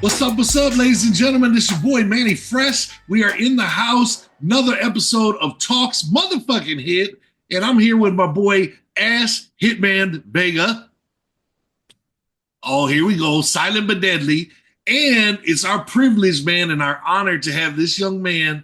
What's up, ladies and gentlemen? This is your boy Manny Fresh. We are in the house. Another episode of Talks Motherfucking Hit. And I'm here with my boy Ash Hitman Vega. Oh, here we go. Silent but deadly. And it's our privilege, man, and our honor to have this young man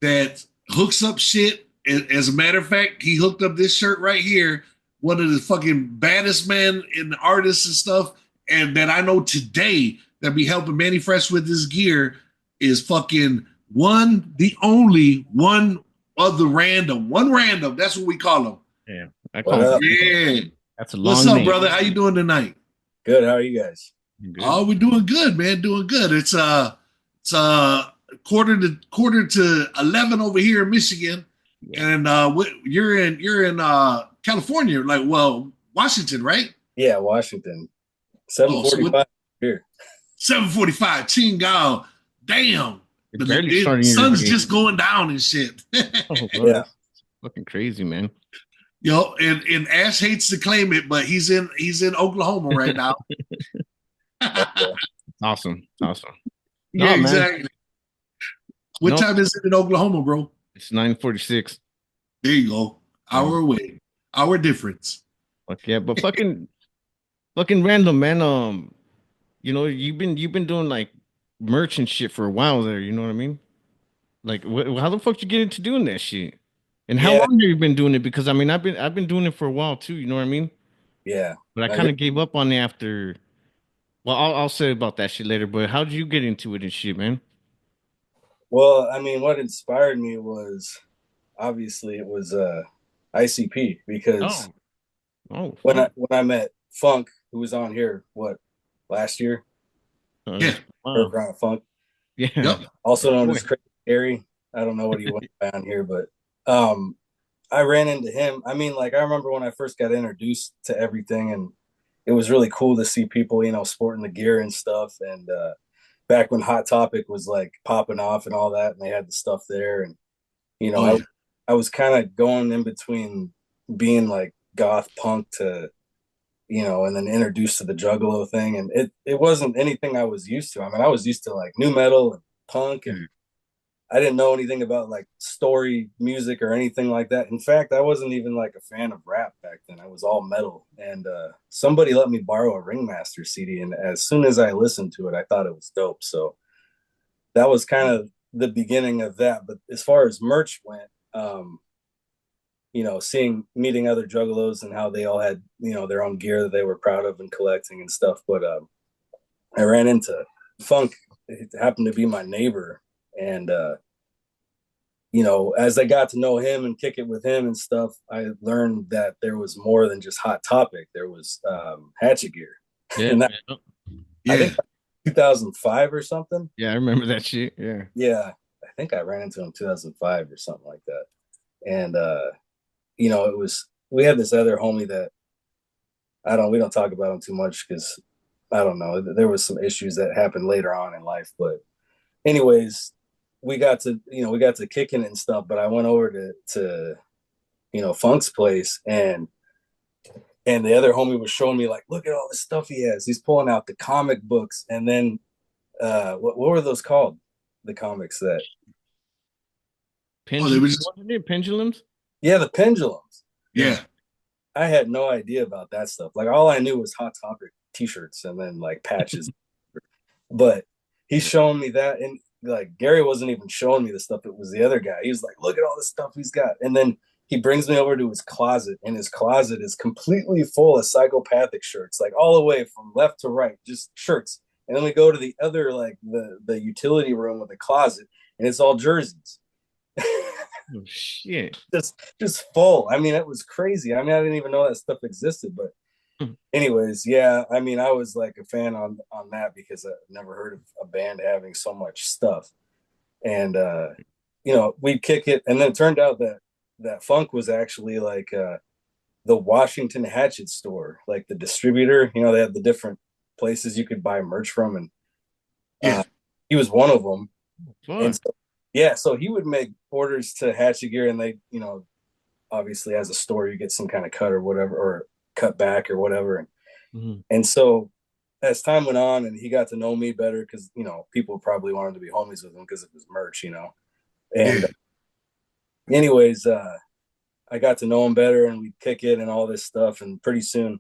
that hooks up shit. As a matter of fact, he hooked up this shirt right here. One of the fucking baddest men in the artists and stuff. And that I know today that be helping Manny Fresh with his gear is fucking the only one of the random. One random. That's what we call him. Yeah. I call him. Yeah. That's a long What's up, name. brother? How you doing tonight? Good. How are you guys? Good. Oh, we're doing good, man. Doing good. It's quarter to 11 over here in Michigan. Yeah. And you're in California, Washington, right? Yeah, Washington. 7:45 here. 7:45. Chingal. Damn. The sun's just going down and shit. Yeah. Fucking crazy, man. Yo, and Ash hates to claim it, but he's in Oklahoma right now. Awesome. Yeah, no, exactly. Man. What time is it in Oklahoma, bro? It's 9:46. There you go. Hour away. Hour difference. Fuck yeah, but fucking random, man. You know, you've been doing like merch and shit for a while there. You know what I mean? Like, how the fuck did you get into doing that shit? And how long have you been doing it? Because I mean, I've been doing it for a while too. You know what I mean? Yeah. But I kind of gave up on it after. Well, I'll say about that shit later. But how did you get into it and shit, man? Well, I mean, what inspired me was obviously it was ICP because when I met Funk, who was on here, last year? Yeah. Underground Funk. Yeah. Yep. Also known as Crazy Gary. I don't know what he went by on here, but I ran into him. I mean, like, I remember when I first got introduced to everything, and it was really cool to see people, you know, sporting the gear and stuff. And back when Hot Topic was like popping off and all that, and they had the stuff there. And, you know, I was kind of going in between being like goth punk to, you know, and then introduced to the Juggalo thing. And it wasn't anything I was used to. I mean, I was used to like new metal and punk, and I didn't know anything about like story music or anything like that. In fact, I wasn't even like a fan of rap back then. I was all metal. And somebody let me borrow a Ringmaster CD. And as soon as I listened to it, I thought it was dope. So that was kind of the beginning of that. But as far as merch went, you know, meeting other Juggalos and how they all had, you know, their own gear that they were proud of and collecting and stuff. But I ran into Funk. It happened to be my neighbor. And, you know, as I got to know him and kick it with him and stuff, I learned that there was more than just Hot Topic. There was Hatchet Gear. Yeah. And I think 2005 or something. Yeah, I remember that shit. Yeah. Yeah. I think I ran into him 2005 or something like that. And, you know, we had this other homie that we don't talk about him too much because I don't know. There was some issues that happened later on in life. But anyways, we got to kicking it and stuff, but I went over to you know, Funk's place, and the other homie was showing me like, look at all the stuff he has. He's pulling out the comic books, and then what were those called? The comics that pendulums? Yeah, the pendulums. Yeah. I had no idea about that stuff. Like, all I knew was Hot Topic t-shirts and then like patches. But he's showing me that, and like Gary wasn't even showing me the stuff. It was the other guy. He was like, look at all the stuff he's got. And then he brings me over to his closet, and his closet is completely full of Psychopathic shirts, like all the way from left to right, just shirts. And then we go to the other, like the utility room of the closet, and it's all jerseys. Oh, shit. Just full. I mean, it was crazy. I mean, I didn't even know that stuff existed, but anyways, yeah, I mean, I was like a fan on that because I never heard of a band having so much stuff. And you know, we'd kick it, and then it turned out that Funk was actually like the Washington Hatchet store, like the distributor. You know, they had the different places you could buy merch from, and he was one of them. And so, yeah, so he would make orders to Hatchet Gear, and they, you know, obviously as a store you get some kind of cut or whatever, or cut back or whatever. And so as time went on and he got to know me better, because people probably wanted to be homies with him because of his merch, and Yeah. anyways, I got to know him better and we'd kick it and all this stuff, and pretty soon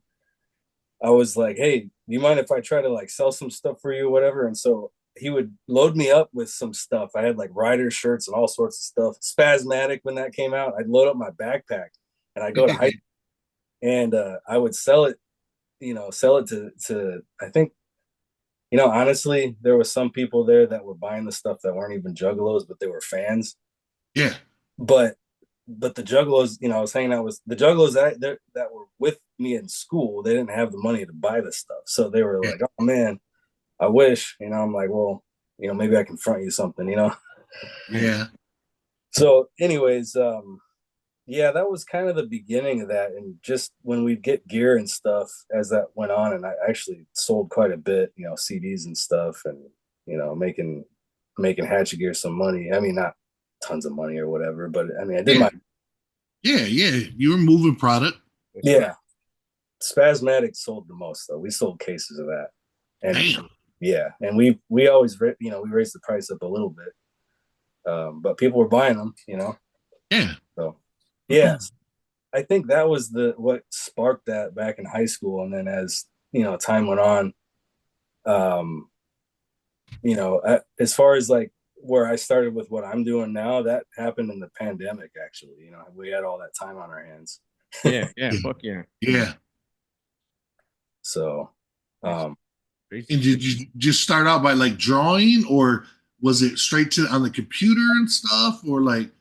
I was like, hey, do you mind if I try to like sell some stuff for you or whatever? And so he would load me up with some stuff. I had like rider shirts and all sorts of stuff. Spasmatic, when that came out, I'd load up my backpack and I'd go to high and I would sell it, sell it to I think, honestly, there was some people there that were buying the stuff that weren't even juggalos, but they were fans. Yeah. But the juggalos, I was hanging out with the juggalos that were with me in school. They didn't have the money to buy the stuff, so they were Yeah. like, "Oh man, I wish." I'm like, "Well, maybe I can front you something." Yeah. So, anyways, yeah, that was kind of the beginning of that, and just when we'd get gear and stuff as that went on, and I actually sold quite a bit, CDs and stuff, and making Hatchet Gear some money. I mean, not tons of money or whatever, but I mean, I did Yeah. my Yeah. Yeah. You were moving product. yeah. Spasmatic sold the most though. We sold cases of that, and Damn. yeah, and we always we raised the price up a little bit, but people were buying them, Yeah. So yeah, I think that was what sparked that back in high school, and then as time went on, um, as far as like where I started with what I'm doing now, that happened in the pandemic. Actually, we had all that time on our hands. Yeah, Yeah. fuck yeah. Yeah. So, um, And did you just start out by like drawing, or was it straight to on the computer and stuff, or like?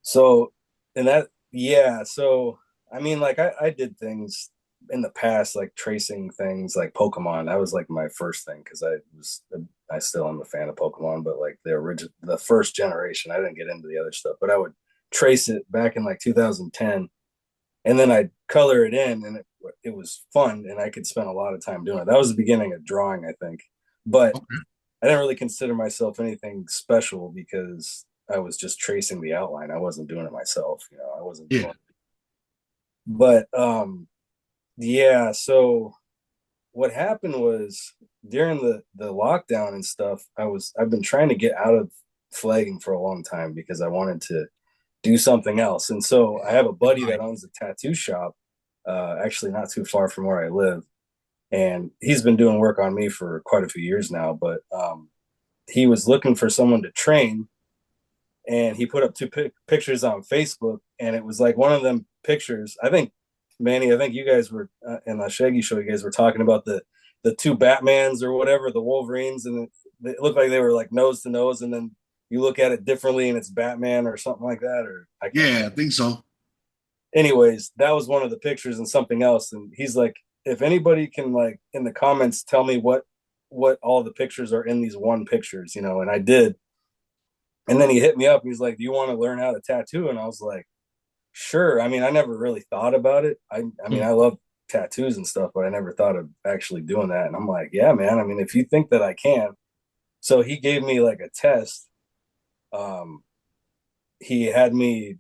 so and that yeah, so I mean, like I did things in the past, like tracing things like Pokemon. That was like my first thing because I still am a fan of Pokemon, but like the first generation, I didn't get into the other stuff, but I would trace it back in like 2010, and then I'd color it in, and it was fun, and I could spend a lot of time doing it. That was the beginning of drawing, I think, but Okay. I didn't really consider myself anything special because I was just tracing the outline. I wasn't doing it myself, I wasn't Yeah. doing it. But yeah, so what happened was during the lockdown and stuff, I've been trying to get out of flagging for a long time because I wanted to do something else. And so I have a buddy that owns a tattoo shop, actually not too far from where I live. And he's been doing work on me for quite a few years now, but he was looking for someone to train, and he put up two pictures on Facebook, and it was like one of them pictures. I think, Manny, I think you guys were in the Shaggy Show. You guys were talking about the two Batmans or whatever, the Wolverines, and it looked like they were like nose to nose, and then you look at it differently, and it's Batman or something like that. Or I can't Yeah, remember. I think so. Anyways, that was one of the pictures and something else. And he's like, if anybody can like in the comments tell me what all the pictures are in these one pictures, and I did. And then he hit me up. He's like, "Do you want to learn how to tattoo?" And I was like, "Sure." I mean, I never really thought about it. I mean, I love tattoos and stuff, but I never thought of actually doing that. And I'm like, "Yeah, man. I mean, if you think that I can." So he gave me like a test. Um, he had me.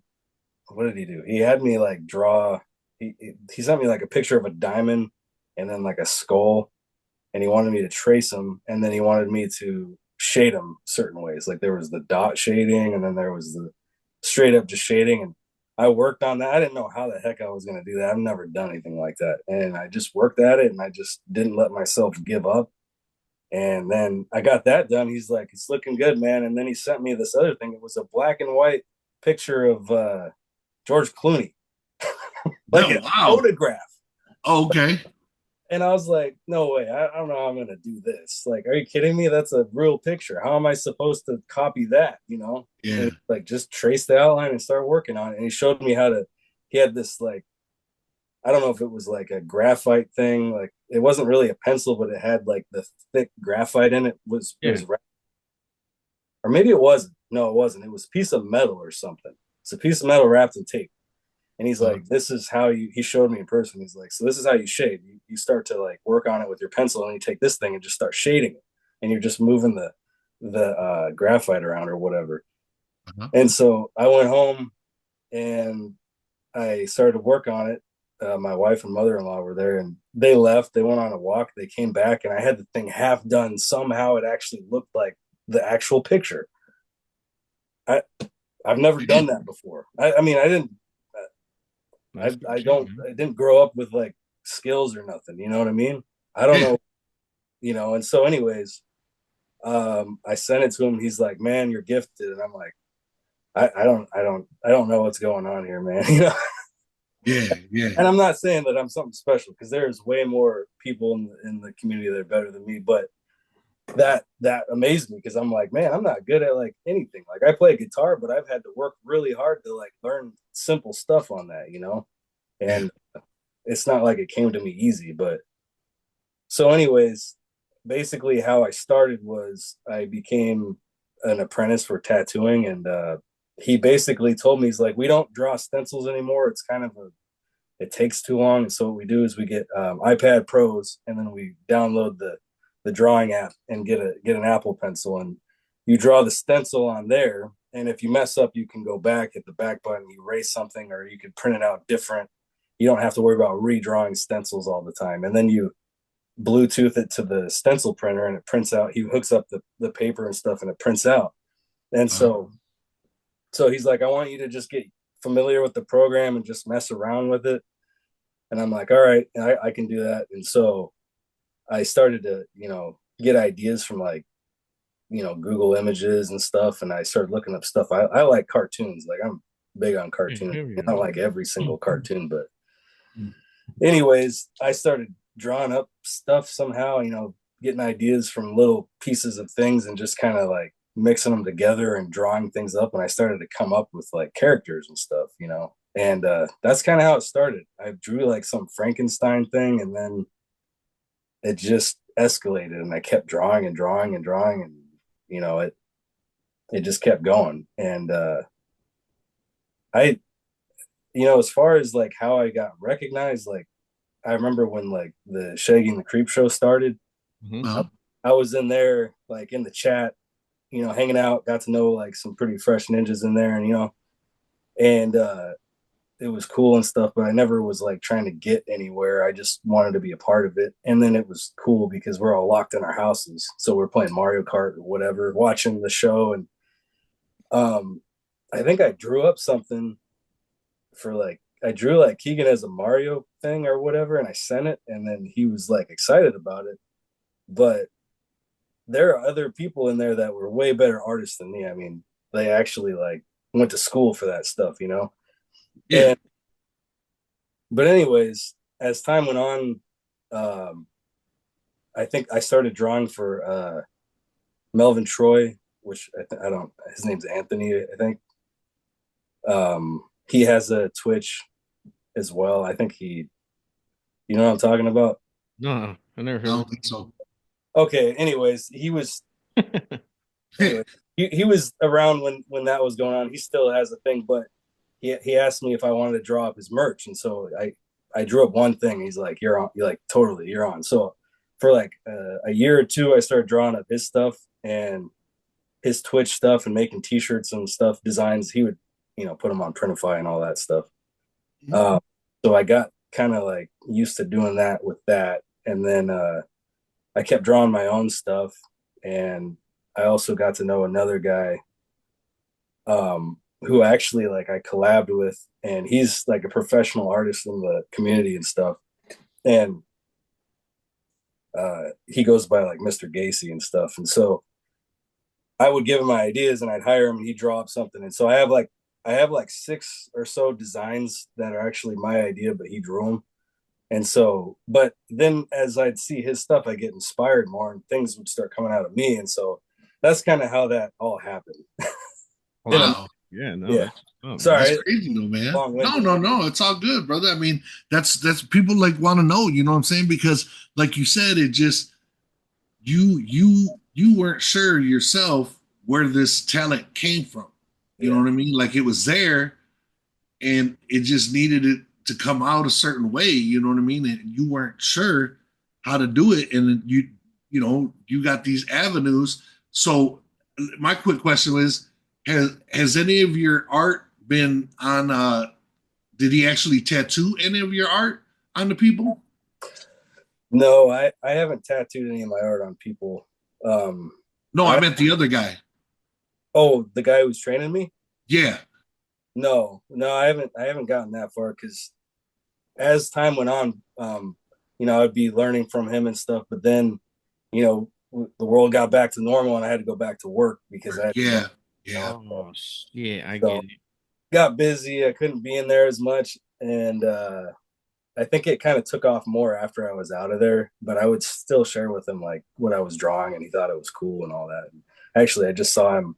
What did he do? He had me like draw. He sent me like a picture of a diamond and then like a skull, and he wanted me to trace them, and then he wanted me to shade them certain ways. Like there was the dot shading, and then there was the straight up just shading. And I worked on that. I didn't know how the heck I was going to do that. I've never done anything like that, and I just worked at it, and I just didn't let myself give up. And then I got that done. He's like, "It's looking good, man." And then he sent me this other thing. It was a black and white picture of George Clooney, like Oh, a wow. photograph. Oh, okay. And I was like, no way. I don't know how I'm going to do this. Like, are you kidding me? That's a real picture. How am I supposed to copy that? Yeah. And like, just trace the outline and start working on it. And he showed me how to, he had this, like, I don't know if it was like a graphite thing. Like, it wasn't really a pencil, but it had like the thick graphite in it. It was, or maybe it wasn't. No, it wasn't. It was a piece of metal or something. It's a piece of metal wrapped in tape. And he's like, this is how he showed me in person. He's like, so this is how you shade. You start to like work on it with your pencil, and you take this thing and just start shading it. And you're just moving the graphite around or whatever. Uh-huh. And so I went home and I started to work on it. my wife and mother-in-law were there, and they left. They went on a walk. They came back, and I had the thing half done. Somehow, it actually looked like the actual picture. I've never done that before. I mean, I didn't. I don't. I didn't grow up with like skills or nothing. You know what I mean? I don't know. You know. And so, anyways, I sent it to him. He's like, "Man, you're gifted," and I'm like, I don't know what's going on here, man. You know. Yeah. And I'm not saying that I'm something special, because there's way more people in the community that are better than me, but that amazed me, because I'm like, man, I'm not good at like anything. Like, I play guitar, but I've had to work really hard to like learn simple stuff on that, you know. And it's not like it came to me easy. But so anyways, basically how I started was I became an apprentice for tattooing, and he basically told me, he's like, we don't draw stencils anymore. It's kind of it takes too long. And so what we do is we get iPad Pros, and then we download the drawing app and get an Apple Pencil, and you draw the stencil on there. And if you mess up, you can go back, hit the back button, erase something, or you can print it out different. You don't have to worry about redrawing stencils all the time. And then you Bluetooth it to the stencil printer, and it prints out. He hooks up the paper and stuff, and it prints out. And so he's like, I want you to just get familiar with the program and just mess around with it. And I'm like, all right, I can do that. And so I started to, get ideas from like, Google Images and stuff. And I started looking up stuff. I like cartoons. Like, I'm big on cartoons. I don't like every single cartoon, but anyways, I started drawing up stuff somehow, getting ideas from little pieces of things and just kind of like mixing them together and drawing things up. And I started to come up with like characters and stuff, and that's kind of how it started. I drew like some Frankenstein thing, and then it just escalated, and I kept drawing and drawing and drawing, and it just kept going. And I as far as like how I got recognized, like I remember when like the Shaggy and the Creep show started. I was in there like in the chat, hanging out, got to know like some pretty fresh ninjas in there, and it was cool and stuff, but I never was like trying to get anywhere. I just wanted to be a part of it. And then it was cool because we're all locked in our houses. So we're playing Mario Kart or whatever, watching the show. And I think I drew up something for like, I drew like Keegan as a Mario thing or whatever, and I sent it, and then he was like excited about it. But there are other people in there that were way better artists than me. I mean, they actually like went to school for that stuff, Yeah. And, but anyways, as time went on, I think I started drawing for Melvin Troy, which I don't. His name's Anthony, I think. He has a Twitch as well. I think you know what I'm talking about? No, I never heard. I don't think so. Okay. Anyways, he was. Anyway, he was around when that was going on. He still has a thing, but he asked me if I wanted to draw up his merch, and so I drew up one thing. He's like, "You're on." You're like, "Totally, you're on." So for like a year or two, I started drawing up his stuff and his Twitch stuff and making T-shirts and stuff, designs. He would, put them on Printify and all that stuff. So I got kind of like used to doing that with that, and then I kept drawing my own stuff, and I also got to know another guy who actually like I collabed with, and he's like a professional artist in the community and stuff. And he goes by like Mr. Gacy and stuff. And so I would give him my ideas, and I'd hire him, and he'd draw up something. And so I have like 6 or so designs that are actually my idea, but he drew them. And so, but then as I'd see his stuff, I get inspired more, and things would start coming out of me. And so that's kind of how that all happened. Wow. Yeah, no. Yeah. Sorry, that's crazy though, man. No, it's all good, brother. I mean, that's people like want to know, you know what I'm saying? Because like you said, it just you weren't sure yourself where this talent came from. You know what I mean? Like it was there, and it just needed it to come out a certain way. You know what I mean? And you weren't sure how to do it, and you got these avenues. So my quick question is, has any of your art been on did he actually tattoo any of your art on the people? No, I haven't tattooed any of my art on people. No, I I meant the other guy. Oh, the guy who's training me? Yeah, No, I haven't gotten that far because as time went on, I'd be learning from him and stuff. But then, the world got back to normal, and I had to go back to work because I had to go. yeah, yeah. Oh yeah, I So get it. got busy. I couldn't be in there as much, and I think it kind of took off more after I was out of there. But I would still share with him like what I was drawing, and he thought it was cool and all that. And actually, I just saw him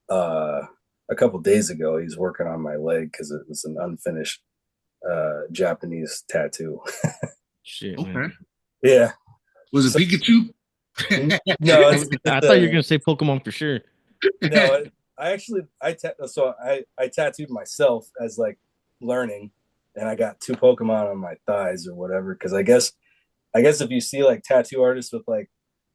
uh, a couple days ago. He's working on my leg because it was an unfinished Japanese tattoo. Shit, Okay. man. Yeah. Was it So, Pikachu? no, I thought you were gonna say Pokemon for sure. no. I actually I tattooed myself as like learning, and I got two Pokemon on my thighs or whatever. Because I guess if you see like tattoo artists with like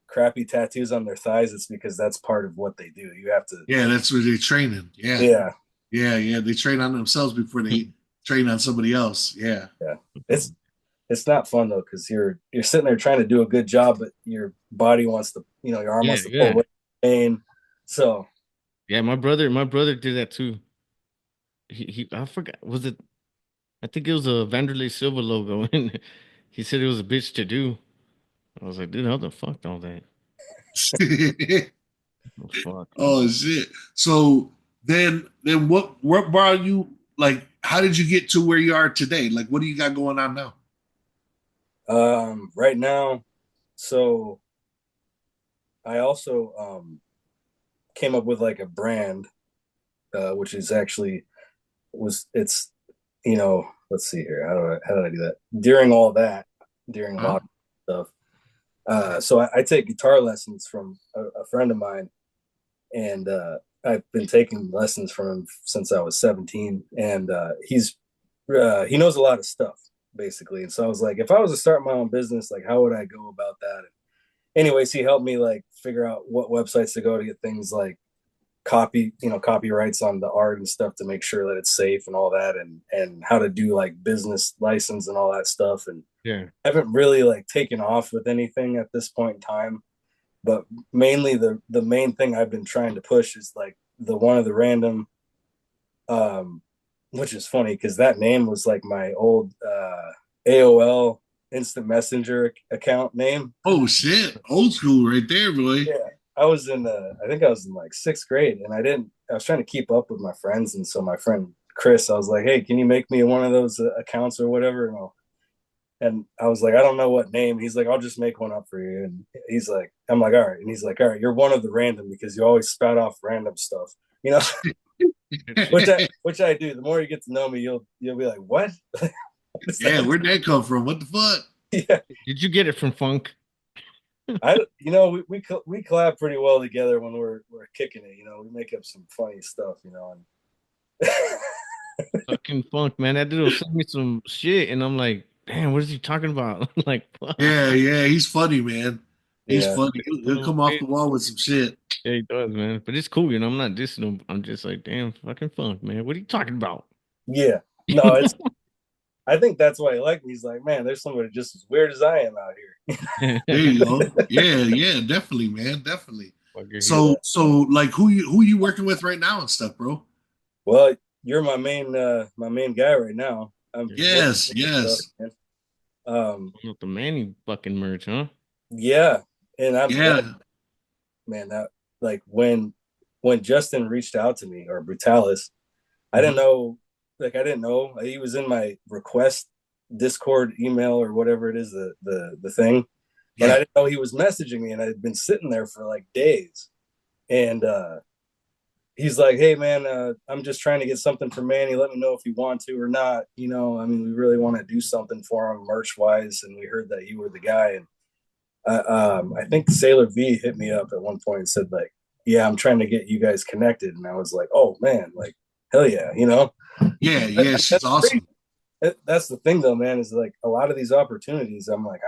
crappy tattoos on their thighs, it's because that's part of what they do. You have to, Yeah, that's where they're training. Yeah, yeah, yeah, yeah. They train on themselves before they train on somebody else. Yeah. yeah. It's not fun though because you're sitting there trying to do a good job, but your body wants to, your arm Yeah, wants to pull yeah, away. Pain. So yeah. My brother did that too. I forgot. Was it? I think it was a Vanderlei Silva logo, and he said it was a bitch to do. I was like, dude, how the fuck all that? Oh, fuck, man. Oh shit. So then what brought you like how did you get to where you are today? Like what do you got going on now? right now, so I also came up with like a brand, which is actually was it's let's see here, how did I do that during all that during Huh? lock stuff. So I take guitar lessons from a friend of mine, and I've been taking lessons from him since I was 17, and he knows a lot of stuff basically. And so I was like, if I was to start my own business, like how would I go about that? And anyways, he helped me like figure out what websites to go to get things like copyrights on the art and stuff to make sure that it's safe and all that, and how to do like business license and all that stuff. And Yeah, I haven't really like taken off with anything at this point in time, but mainly the main thing I've been trying to push is like the one of the random, um which is funny because that name was like my old AOL instant messenger account name. Oh shit. Old school right there, boy. Yeah, I think I was in like sixth grade, and I was trying to keep up with my friends. And so my friend Chris, I was like, hey, can you make me one of those accounts or whatever? And I was like, I don't know what name. He's like, I'll just make one up for you. And I'm like, all right. And he's like, all right, you're one of the random because you always spout off random stuff, you know, which I do. The more you get to know me, you'll be like, what? Yeah, where'd that come from? What the fuck? Yeah, did you get it from Funk? we collab pretty well together when we're kicking it. We make up some funny stuff, and Fucking Funk, man. That dude will send me some shit, and I'm like, damn, what is he talking about? Like, fuck. Yeah, yeah, he's funny, man. He's yeah, funny. He'll come off the wall with some shit. Yeah, he does, man. But it's cool, I'm not dissing him. I'm just like, damn, fucking Funk, man. What are you talking about? yeah. No, it's. I think that's why he liked me. He's like, man, there's somebody just as weird as I am out here. There you go. Yeah, yeah, definitely, man. Definitely. Fucker, he- So like who you working with right now and stuff, bro? Well, you're my main guy right now. I'm Yes, stuff, yes. man. Um, With the Manny fucking merch, huh? yeah, and Yeah. man, that like when Justin reached out to me, or Brutalis, I didn't Mhm. know, like I didn't know he was in my request Discord email or whatever it is, the thing, and I Yeah. didn't know he was messaging me, and I had been sitting there for like days, and he's like, hey man, I'm just trying to get something for Manny. Let me know if you want to or not. I mean, we really want to do something for him merch wise, and we heard that you were the guy. And I think Sailor V hit me up at one point and said like, yeah, I'm trying to get you guys connected. And I was like, oh man, like hell yeah, Yeah, yeah, she's that's great. awesome. That's the thing though, man, is like a lot of these opportunities. I'm like,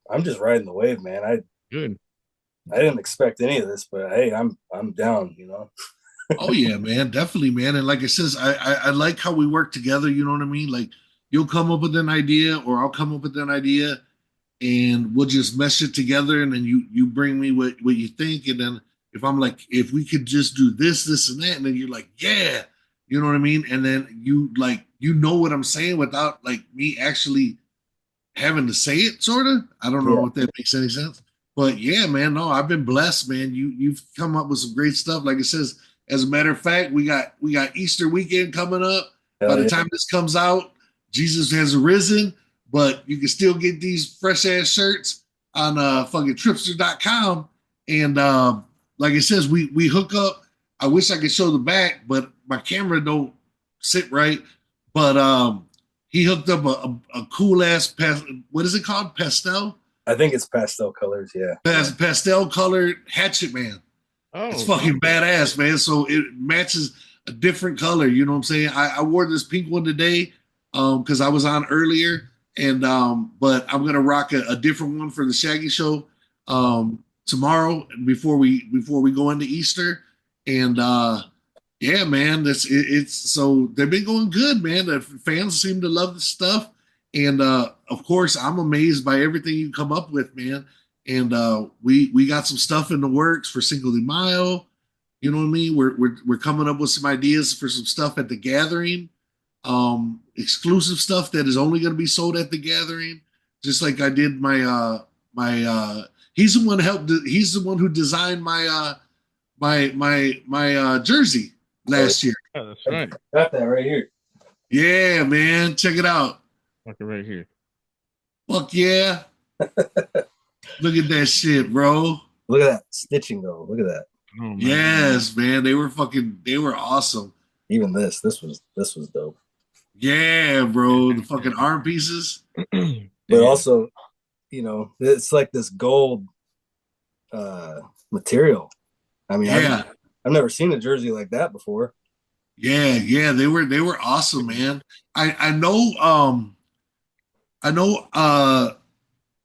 I'm just riding the wave, man. Good. I didn't expect any of this, but hey, I'm down. Oh yeah, man, definitely, man. And like I says, I like how we work together. You know what I mean? Like you'll come up with an idea, or I'll come up with an idea, and we'll just mesh it together. And then you bring me what you think, and then if I'm like, if we could just do this, and that, and then you're like, yeah, you know what I mean? And then you like you know what I'm saying without like me actually having to say it, sort of. I don't know Yeah. if that makes any sense, but yeah, man. No, I've been blessed, man. You've come up with some great stuff. Like it says, as a matter of fact, we got Easter weekend coming up. By Hell the yeah. time this comes out, Jesus has arisen, but you can still get these fresh ass shirts on fucking tripster.com. And like it says, we hook up. I wish I could show the back, but my camera don't sit right. But he hooked up a cool ass what is it called? Pastel? I think it's pastel colors. Yeah. Pastel colored hatchet man. It's Oh, fucking badass, man. So it matches a different color. You know what I'm saying? I wore this pink one today because I was on earlier, and but I'm gonna rock a different one for the Shaggy Show tomorrow before we go into Easter, and yeah, man, it's so they've been going good, man. The fans seem to love the stuff, and of course, I'm amazed by everything you come up with, man. And we got some stuff in the works for Cinco de Mayo. You know what I mean? We're coming up with some ideas for some stuff at the gathering, exclusive stuff that is only going to be sold at the gathering. Just like I did my. He's the one helped. He's the one who designed my jersey Oh, last year. yeah, that's yeah. right. Got that right here. Yeah, man, check it out. Fuck it right here. Fuck yeah! Look at that shit, bro. Look at that stitching though. Look at that. Oh, man. Yes, man, they were awesome. Even this was dope. Yeah, bro, the fucking arm pieces. But Yeah. also, it's like this gold material. I mean, Yeah, I've never seen a jersey like that before. yeah, they were awesome, man. I know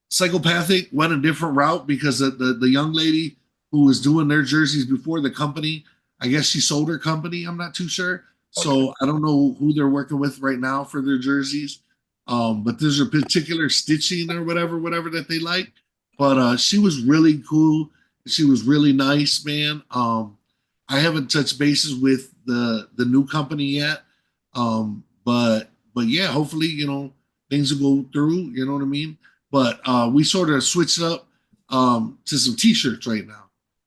Psychopathic went a different route because the young lady who was doing their jerseys before the company, I guess she sold her company. I'm not too sure. So I don't know who they're working with right now for their jerseys. But there's a particular stitching or whatever that they like. But she was really cool. She was really nice, man. I haven't touched bases with the new company yet. But yeah, hopefully, things will go through, you know what I mean? But we sort of switched up to some t-shirts right now.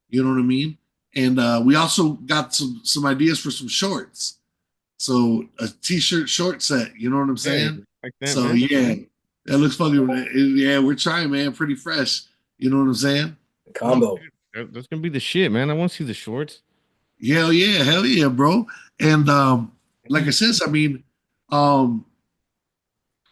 You know what I mean? And we also got some ideas for some shorts. So a t-shirt short set, you know what I'm saying? Like that, So man. yeah, that looks fucking yeah, we're trying, man, pretty fresh. You know what I'm saying? Combo. That's gonna be the shit, man. I want to see the shorts. Yeah, hell yeah, bro. And like I said, I mean, um,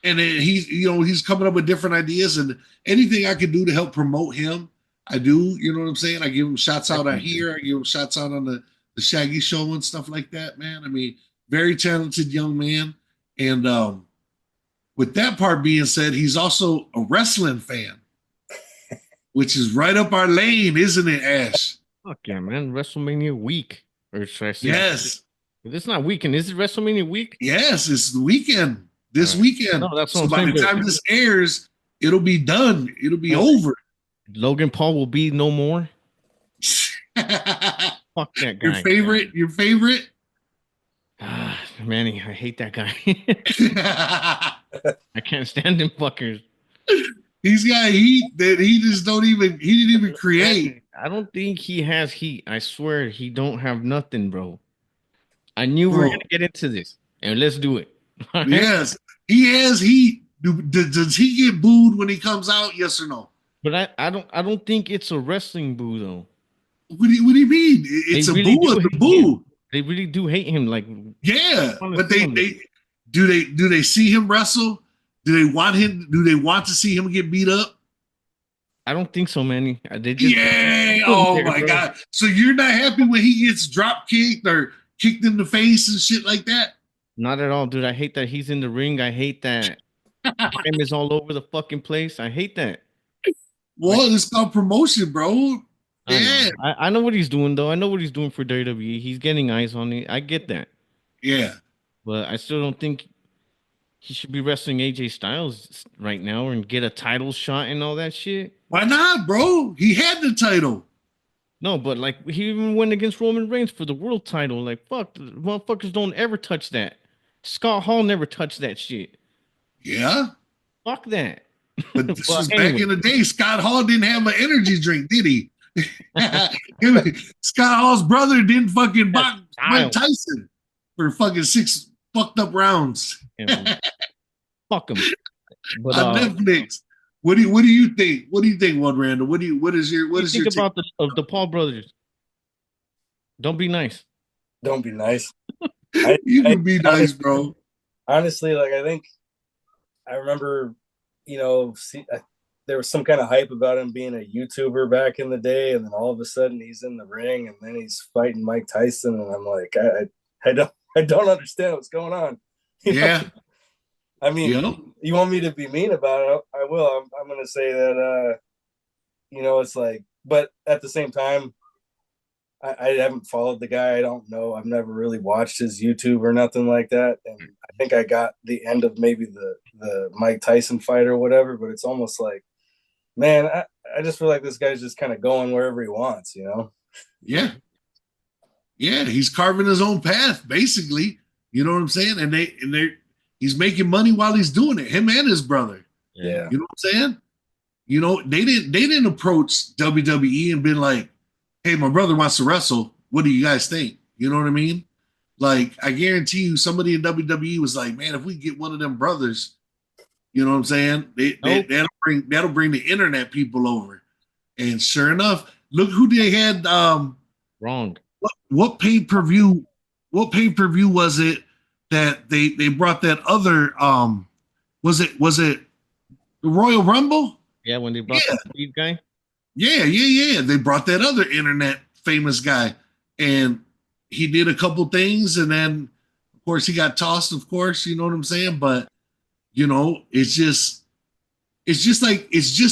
and then he's coming up with different ideas, and anything I can do to help promote him, I do. You know what I'm saying? I give him shots out on here, I give him shots out on the Shaggy Show and stuff like that, man. I mean, very talented young man, and with that part being said, he's also a wrestling fan, which is right up our lane, isn't it, Ash? Fuck yeah, man. WrestleMania week. Or should I say? Yes, It's not weekend. Is it WrestleMania week? yes, it's the weekend. This All right. weekend. No, that's So what by I'm the saying. time this airs, it'll be done. It'll be Oh. over. Logan Paul will be no more. Your Fuck that guy. favorite? Your favorite? Ah, Manny, I hate that guy. I can't stand him fuckers. He's got heat that he just don't even he didn't even create. I don't think he has heat. I swear he don't have nothing, bro. I knew we were Bro. gonna get into this, and let's do it. All right? Yes, he has heat. Does he get booed when he comes out? Yes or no? But I don't think it's a wrestling boo though. What do you mean? It's They a really boo. do It's a hate boo. They really do hate him. Like, Yeah, wanna but see they him. they do they see him wrestle? Do they want him? Do they want to see him get beat up? I don't think so, Manny. They just Yeah. Oh there, my bro. god. So you're not happy when he gets drop kicked or kicked in the face and shit like that? Not at all, dude. I hate that he's in the ring. I hate that time is all over the fucking place. I hate that. Well, it's called promotion, bro. I Yeah, know. I know what he's doing though. I know what he's doing for WWE. He's getting eyes on it. I get that, yeah. but I still don't think he should be wrestling AJ Styles right now and get a title shot and all that shit. Why not, bro? He had the title. No, but like he even went against Roman Reigns for the world title. Like fuck, motherfuckers don't ever touch that. Scott Hall never touched that shit. Yeah, Fuck that. but this But was back anyway, in the day. Scott Hall didn't have an energy drink, did he? Scott Hall's brother didn't fucking that's box Mike Styles. Tyson for fucking 6 fucked up rounds Yeah, fuck him. But on Netflix. What do you think? What do you think, One Randall? What is what do you your think take? about the Paul brothers? Don't be nice. Don't be nice. I, You I can be nice, bro. honestly, like I think I remember, there was some kind of hype about him being a YouTuber back in the day, and then all of a sudden he's in the ring, and then he's fighting Mike Tyson, and I'm like, I don't understand what's going on. You know? Yeah, I mean, you know, you want me to be mean about it? I will. I'm going to say that, it's like, but at the same time, I haven't followed the guy. I don't know. I've never really watched his YouTube or nothing like that. And I think I got the end of maybe the Mike Tyson fight or whatever, but it's almost like, man, I just feel like this guy's just kind of going wherever he wants, you know? yeah, yeah. He's carving his own path, basically. You know what I'm saying? He's making money while he's doing it. Him and his brother. Yeah. You know what I'm saying? You know, they didn't approach WWE and been like, "Hey, my brother wants to wrestle. What do you guys think?" You know what I mean? Like, I guarantee you, somebody in WWE was like, "Man, if we get one of them brothers, you know what I'm saying? Nope. That'll bring the internet people over." And sure enough, look who they had. Wrong. What pay per view? What pay per view was it that they brought that other? Was it the Royal Rumble? Yeah, when they brought Yeah. the Speed guy. Yeah. They brought that other internet famous guy, and he did a couple things, and then of course he got tossed. Of course, you know what I'm saying. But it's just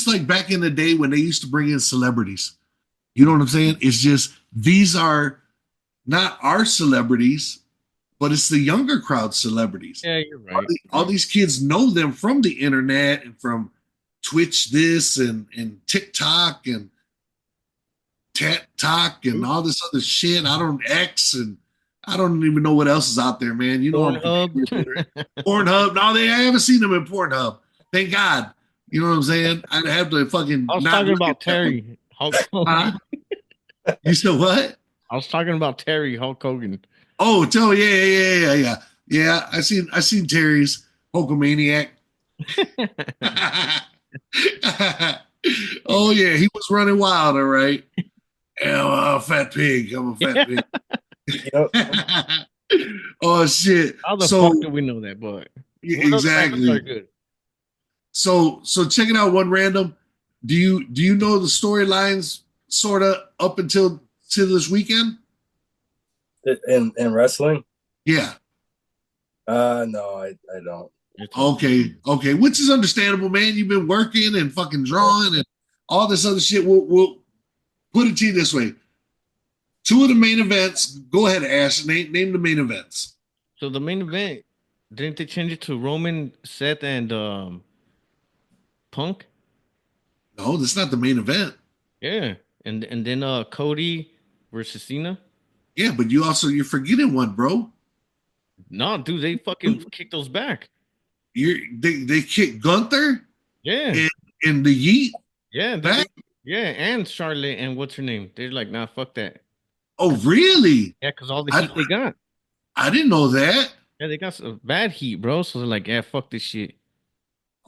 like back in the day when they used to bring in celebrities. You know what I'm saying? It's just these are not our celebrities, but it's the younger crowd celebrities. Yeah, you're All, right. all these kids know them from the internet and from Twitch, this and TikTok and TikTok and all this other shit. I don't X and I don't even know what else is out there, man. You know, Pornhub. Pornhub. No, I haven't seen them in Pornhub. Thank God. You know what I'm saying? I'd have to fucking. I was not talking look about at that one. Terry Hulk Hogan. Huh? You said what? I was talking about Terry Hulk Hogan. Oh, tell yeah. Yeah, I seen Terry's Hulkamaniac. Oh yeah, he was running wild, all right. Yeah, well, fat pig. I'm a fat pig. Oh shit. How the So fuck do we know that, boy? yeah, What other matches are exactly. good? So check it out, One Random. Do you know the storylines sort of up until to this weekend? In wrestling? Yeah. No, I don't. Okay. Which is understandable, man. You've been working and fucking drawing and all this other shit. We'll put it to you this way. Two of the main events. Go ahead, Ash. Name the main events. So the main event, didn't they change it to Roman, Seth, and Punk? No, that's not the main event. Yeah, and then Cody versus Cena. Yeah, but you're forgetting one, bro. No, dude, they fucking kicked those back. They kicked Gunther Yeah, and the Yeet yeah, back. yeah, and Charlotte and what's her name? They're like, nah, fuck that. Oh, really? Yeah, because all the I- heat they got. I didn't know that. Yeah, they got some bad heat, bro. So they're like, yeah, fuck this shit.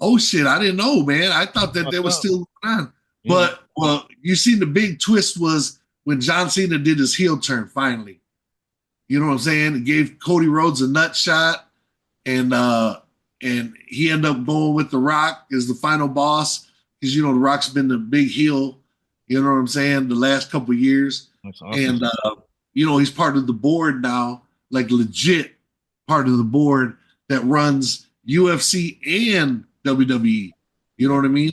Oh shit, I didn't know, man. I thought that Fucked there was up. still going on. Mm. But well, you seen the big twist was when John Cena did his heel turn finally. You know what I'm saying? It gave Cody Rhodes a nut shot, and he ended up going with The Rock as the final boss because The Rock's been the big heel. You know what I'm saying? The last couple of years, That's awesome. and he's part of the board now, like legit part of the board that runs UFC and WWE. You know what I mean?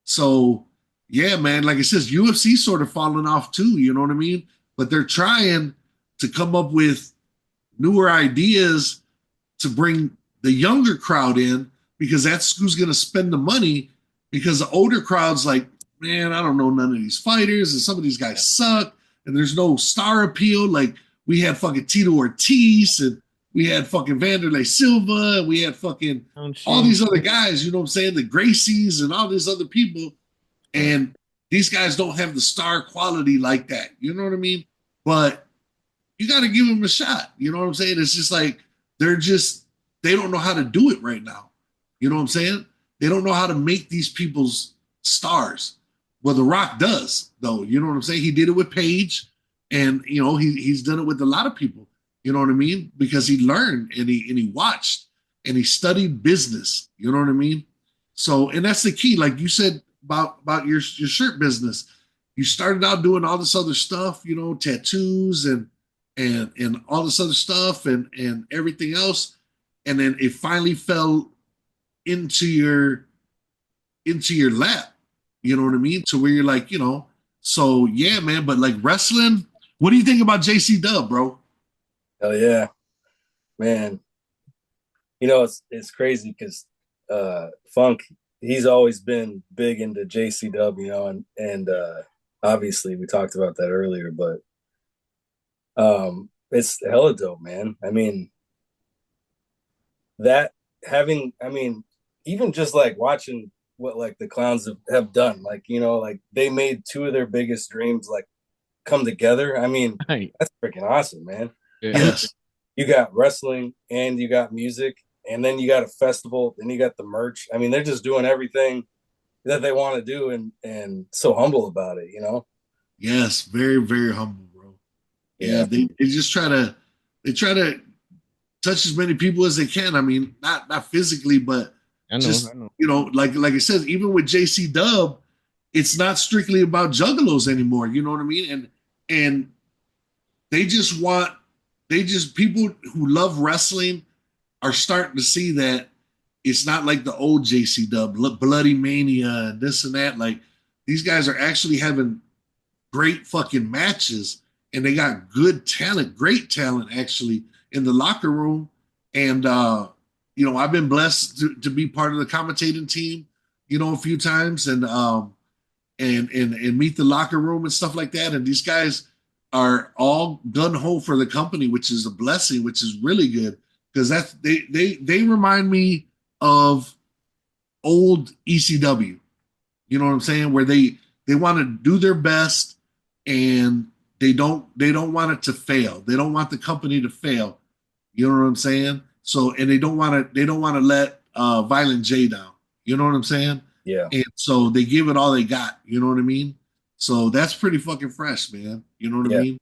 So, Yeah, man. Like it says, UFC sort of falling off too. You know what I mean? But they're trying to come up with newer ideas to bring the younger crowd in because that's who's going to spend the money. Because the older crowd's like, man, I don't know none of these fighters, and some of these guys suck, and there's no star appeal. Like we had fucking Tito Ortiz, and we had fucking Vanderlei Silva, and we had fucking all these other guys. You know what I'm saying? The Gracies and all these other people, and these guys don't have the star quality like that. You know what I mean? But you got to give them a shot. You know what I'm saying? It's just like they don't know how to do it right now. You know what I'm saying? They don't know how to make these people's stars. Well, The Rock does, though. You know what I'm saying? He did it with Paige, and you know he's done it with a lot of people. You know what I mean? Because he learned and he watched and he studied business. You know what I mean? So, and that's the key. Like you said about your shirt business, you started out doing all this other stuff. You know, tattoos and all this other stuff and everything else, and then it finally fell into your lap. You know what I mean? To where you're like, you know, so yeah, man. But like wrestling, what do you think about JC Dub, bro? Hell yeah, man. You know, it's crazy because Funk, he's always been big into JCW, you know, and obviously we talked about that earlier, but it's hella dope, man. I mean, even just like watching what like the clowns have done, like, you know, like they made two of their biggest dreams like come together. I mean, Right. that's freaking awesome, man. Yeah. Yes. You got wrestling and you got music, and then you got a festival, and you got the merch. I mean, they're just doing everything that they want to do, and so humble about it, you know? Yes, very, very humble, bro. Yeah, Yeah. they just try to touch as many people as they can. I mean, not physically, but I know. just you know, like it says, even with JC Dub, it's not strictly about juggalos anymore. You know what I mean? And they just want people who love wrestling are starting to see that it's not like the old JC Dub, Bloody Mania, and this and that. Like these guys are actually having great fucking matches, and they got good talent, great talent actually in the locker room. And you know, I've been blessed to be part of the commentating team, you know, a few times, and meet the locker room and stuff like that. And these guys are all gun ho for the company, which is a blessing, which is really good because that's they remind me of old ECW. You know what I'm saying? Where they want to do their best and they don't want it to fail. They don't want the company to fail. You know what I'm saying? So and they don't want to let Violent J down. You know what I'm saying? Yeah. And so they give it all they got. You know what I mean? So that's pretty fucking fresh, man. You know what I mean?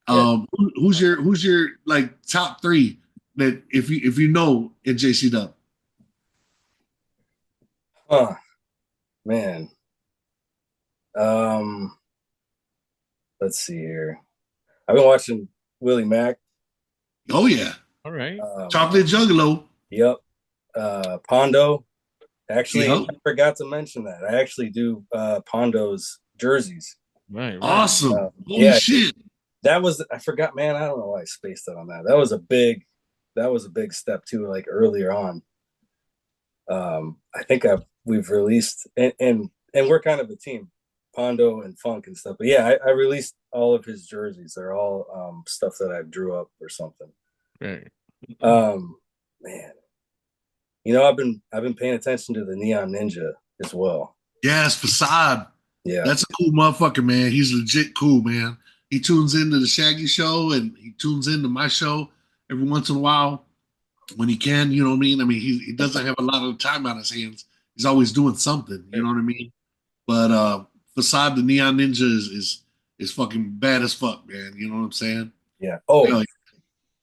Yeah. Who's your like top three that if you know in JC Dub? Huh, man. Let's see here. I've been watching Willie Mack. Oh yeah, All right. Chocolate Juggalo. Yep. Pondo. Actually, Yep. I forgot to mention that. I actually do Pondo's jerseys. Right. Awesome. Holy yeah. shit. That was, I forgot, man. I don't know why I spaced it on that. That was a big step too, like earlier on. I think we've released and we're kind of a team, Pondo and Funk and stuff. But yeah, I released all of his jerseys. They're all stuff that I drew up or something. Right. Man, you know, I've been paying attention to the Neon Ninja as well. Yes, Facade. Yeah, That's a cool motherfucker, man. He's legit cool, man. He tunes into the Shaggy show and he tunes into my show every once in a while when he can. You know what I mean? I mean, he doesn't have a lot of time on his hands. He's always doing something. You know what I mean? But Facade the Neon Ninja is fucking bad as fuck, man. You know what I'm saying? yeah. Oh, Hell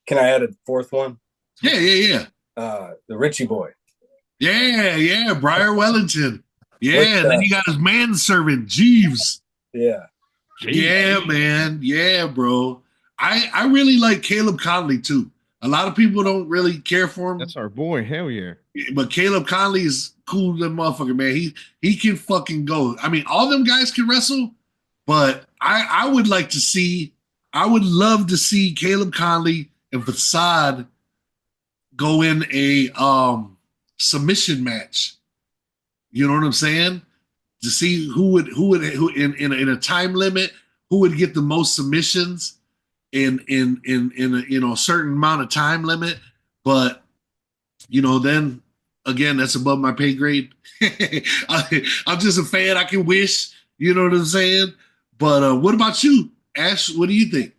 can I add a fourth one? yeah. The Richie Boy. Yeah. Briar Wellington. Yeah, With, then you got his manservant, Jeeves. Yeah. Yeah, man. Yeah, bro. I really like Caleb Conley too. A lot of people don't really care for him, That's our boy. Hell yeah. but Caleb Conley is cool little motherfucker, man. He can fucking go. I mean, all them guys can wrestle, but I would like to see. I would love to see Caleb Conley and Facade go in a submission match. You know what I'm saying? To see who in a time limit, who would get the most submissions in a certain amount of time limit. But then again, that's above my pay grade. I'm just a fan. I can wish. You know what I'm saying? But what about you, Ash? What do you think?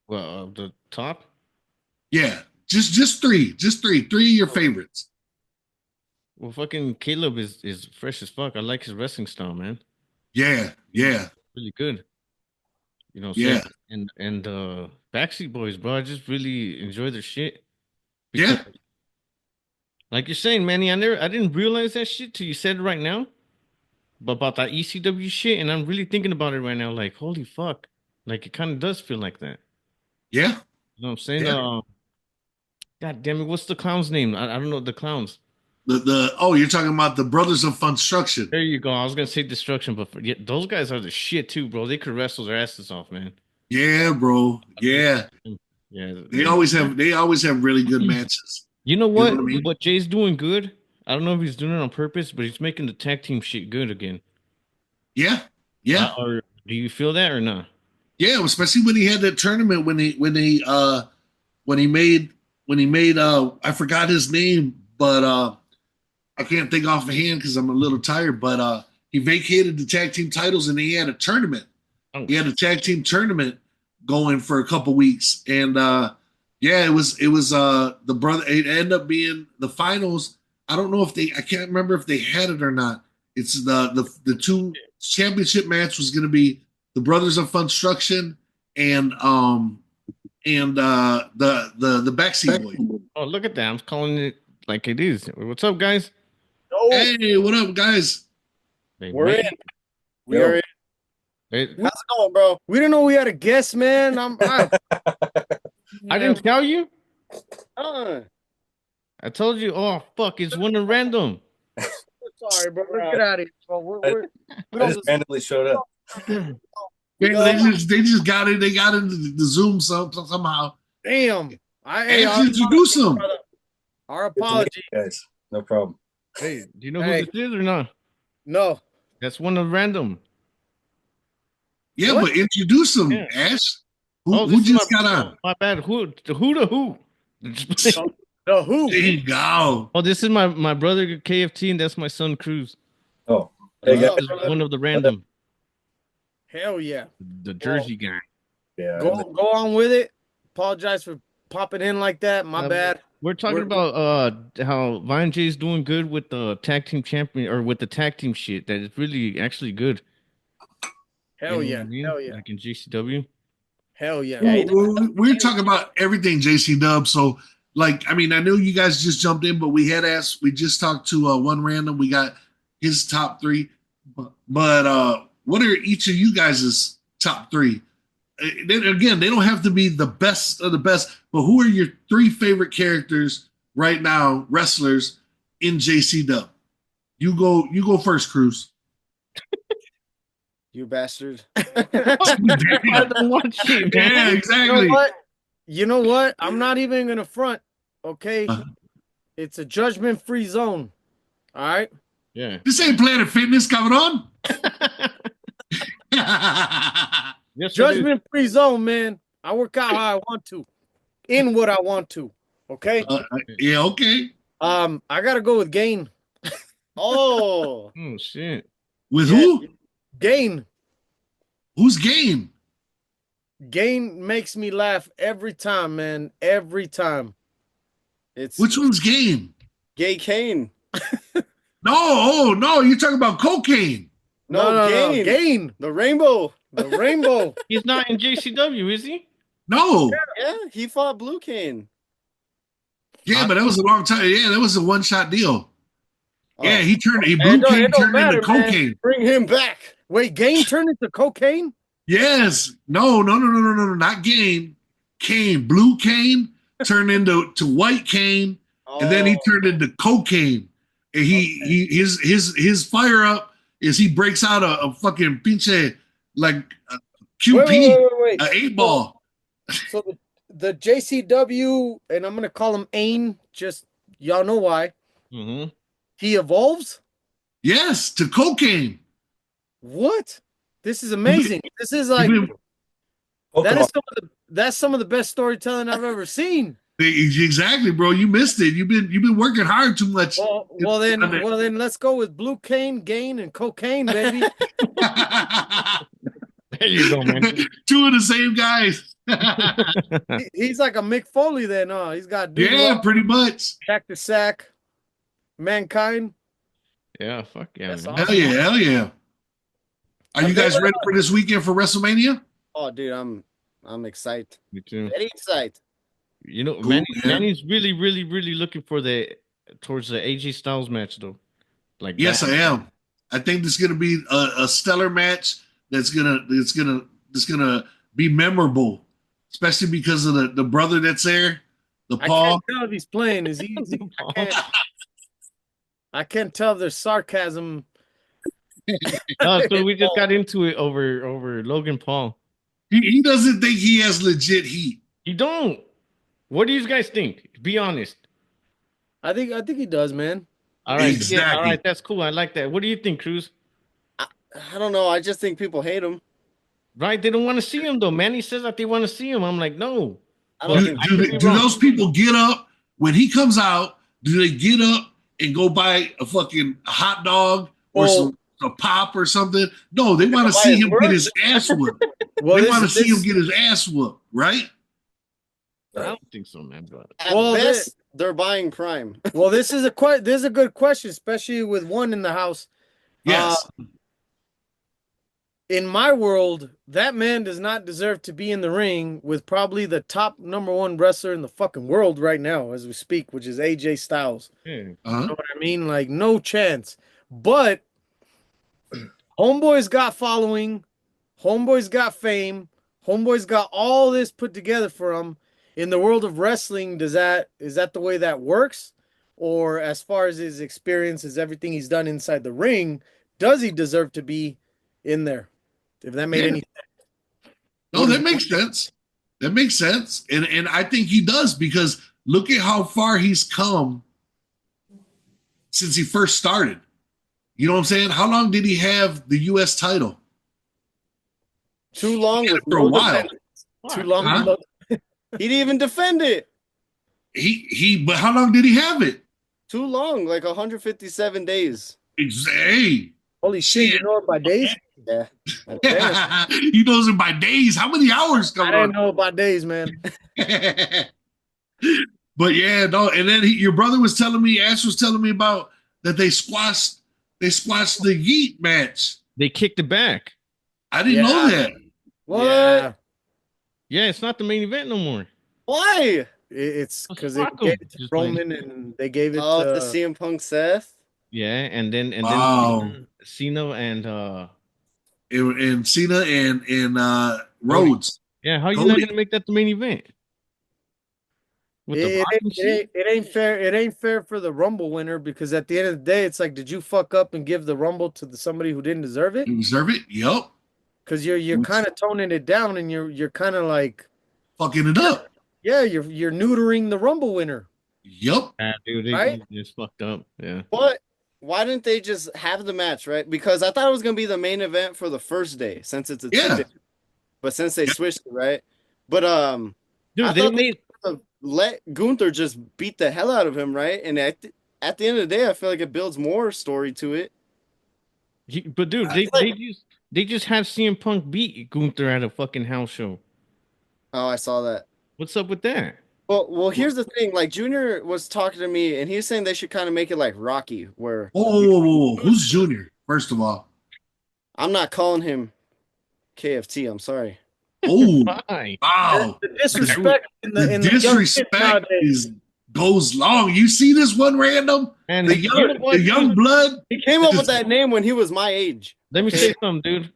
Well, the top. Yeah, just three. Three of your favorites. Well, fucking Caleb is fresh as fuck. I like his wrestling style, man. Yeah. Really good. Yeah. And Backstreet Boys, bro. I just really enjoy their shit. Yeah. Like you're saying, Manny, I didn't realize that shit till you said it right now. But about that ECW shit, and I'm really thinking about it right now. Like, holy fuck. Like, it kind of does feel like that. Yeah. You know what I'm saying? Yeah. God damn it, what's the clown's name? I don't know the clowns. You're talking about the Brothers of Funstruction. There you go. I was gonna say Destruction, but those guys are the shit too, bro. They could wrestle their asses off, man. Yeah, bro. Yeah. Yeah. They always have really good matches. You know what? You know what I mean? What Jay's doing good. I don't know if he's doing it on purpose, but he's making the tag team shit good again. Yeah. Or do you feel that or not? Yeah, especially when he had that tournament when he made I forgot his name, but I can't think off the hand because I'm a little tired. But he vacated the tag team titles and he had a tournament. Oh. He had a tag team tournament going for a couple weeks, and it was the brother. It ended up being the finals. I don't know I can't remember if they had it or not. It's the two championship match was going to be the Brothers of Funstruction and the Backseat Boys. Oh, look at that! I'm calling it like it is. What's up, guys? Oh, Hey, what up, guys? we're in. We Yo. are in. Hey, How's it going, bro? We didn't know we had a guest, man. I didn't tell you. Uh, I told you. Oh fuck! It's one at random. sorry, bro. Let's get out of here. Bro. We I don't just randomly showed up. They just got it. They got into the Zoom somehow. damn. Hey, introduce them. Our Good to meet apology. you guys. No problem. Hey, do you know Hey. who this is or not? No. That's one of random. Yeah, What? but introduce them, Yeah. Ash. Oh, Who this is just got on? My bad. Who to who? The who? There you go. Oh, this is my brother KFT, and that's my son Cruz. Oh, hey, What's guys. up? This is one of the random, Hell yeah. the Jersey guy. Yeah. Go on with it. Apologize for popping in like that. My bad. We're talking about how Vine J's doing good with the tag team champion or with the tag team shit. That it's really actually good. Hell You know yeah. what I mean? Hell yeah. Like in JCW. Hell yeah. We're talking about everything, JC Dub. So, like, I mean, I know you guys just jumped in, but we just talked to one random. We got his top three. But what are each of you guys' top three? Again, they don't have to be the best of the best, but who are your three favorite characters right now, wrestlers in JC Dub? You go first, Cruz. You bastard. I don't watch it, man. Yeah, You exactly. know what? You know what? I'm not even gonna front. Okay, it's a judgment-free zone. All right. Yeah. This ain't Planet Fitness coming on. Yes, it is. Judgment-free zone, man. I work out how I want to, in what I want to. Okay. Yeah, okay. I gotta go with Gain. Oh shit. With Yeah. who? Gain. Who's game? Gain makes me laugh every time, man. Every time. It's Which one's game? Gay Kane. No, you're talking about cocaine. no, Gain. Gain. The Rainbow. The rainbow. He's not in JCW, is he? No. Yeah, he fought Blue Kane. Yeah, but that was a long time. Yeah, that was a one-shot deal. Yeah, he blue It cane don't turned matter, into man. cocaine. Bring him back. Wait, Gain turned into cocaine? Yes. No, not game. Cane. Blue cane turned into white cane, and then he turned into cocaine. And his fire up is he breaks out a fucking pinche like a QP, Wait. an 8-ball. So the JCW, and I'm gonna call him Ain, just y'all know why. Mm-hmm. He evolves? Yes, to cocaine. What? This is amazing. This is like that's some of the best storytelling I've ever seen. Exactly, bro. You missed it. You've been working hard too much. Well then let's go with blue cane, gain, and cocaine, baby. There you go, man. Two of the same guys. He's like a Mick Foley then, huh? He's got pretty much. Cactus Sack, Mankind. Yeah, fuck yeah. That's Man. awesome. Hell yeah. Are you guys ready for this weekend for WrestleMania? Oh, dude, I'm excited. Me too. Very excited. You know, Cool, Manny's really looking for towards the AJ Styles match though. Like Yes, I am. I think this is gonna be a stellar match that's gonna be memorable, especially because of the brother that's there, the I Paul. can't tell if he's playing. Is he? I can't tell if there's sarcasm. So we just got into it over Logan Paul. He doesn't think he has legit heat. You don't. What do you guys think? Be honest. I think he does, man. All right, Exactly. yeah, all right, that's cool. I like that. What do you think, Cruz? I don't know. I just think people hate him. Right? They don't want to see him though. Manny says that they want to see him. I'm like, no. I don't Do, think do those people get up when he comes out? Do they get up and go buy a fucking hot dog or a pop or something? No, they want to see him get his ass whooped. Well, They want to see him get his ass whooped, right? I don't think so, man. But at best, they're buying Prime. Well, this is a good question, especially with one in the house. Yes. In my world, that man does not deserve to be in the ring with probably the top #1 wrestler in the fucking world right now as we speak, which is AJ Styles. yeah. You know what I mean? Like, no chance. But Homeboy's got following. Homeboy's got fame. Homeboy's got all this put together for him. In the world of wrestling, is that the way that works? Or as far as his experience, everything he's done inside the ring, does he deserve to be in there? If that made any sense. No, that makes sense. That makes sense. And I think he does, because look at how far he's come since he first started. You know what I'm saying? How long did he have the U.S. title? Too long with For a while. Too long. Huh? He didn't even defend it. But how long did he have it? Too long, like 157 days. Hey. Holy shit, you know it by days? Yeah. He knows it by days. How many hours I come didn't on? know it by days, man. But yeah, no. And then your brother was telling me, Ash was telling me about that they squashed the Yeet match. They kicked it back. I didn't know that. What? Yeah, it's not the main event no more. Why? It's because they Fuck 'em. gave it to Just Roman and they gave it Oh, to the CM Punk Seth. Yeah, and then Wow. Cena and And Cena and Rhodes. yeah, how you Cody. not gonna make that the main event? With the it, Rock and shit? it ain't fair. It ain't fair for the Rumble winner, because at the end of the day, it's like, did you fuck up and give the Rumble to somebody who didn't deserve it? You deserve it? Yup. Because you're kind of toning it down, and you're kind of like, Fucking it up. yeah, you're neutering the Rumble winner. Yup. Yeah, dude, Right? they just fucked up. Yeah. What? Why didn't they just have the match, right? Because I thought it was gonna be the main event for the first day, since it's a Yeah. two-day. But since they switched it, right? But Dude, I they thought made let Gunther just beat the hell out of him, right? And at the end of the day, I feel like it builds more story to it. but dude, they just had CM Punk beat Gunther at a fucking house show. Oh, I saw that. What's up with that? Well, here's the thing. Like, Junior was talking to me, and he's saying they should kind of make it like Rocky, where Whoa. Who's Junior? First of all. I'm not calling him KFT. I'm sorry. Oh, Why? wow. The disrespect in the young kids disrespect nowadays. goes long. You see this one random? And The you know young, what, the young dude? blood. He came up with that name when he was my age. Let me say something, dude.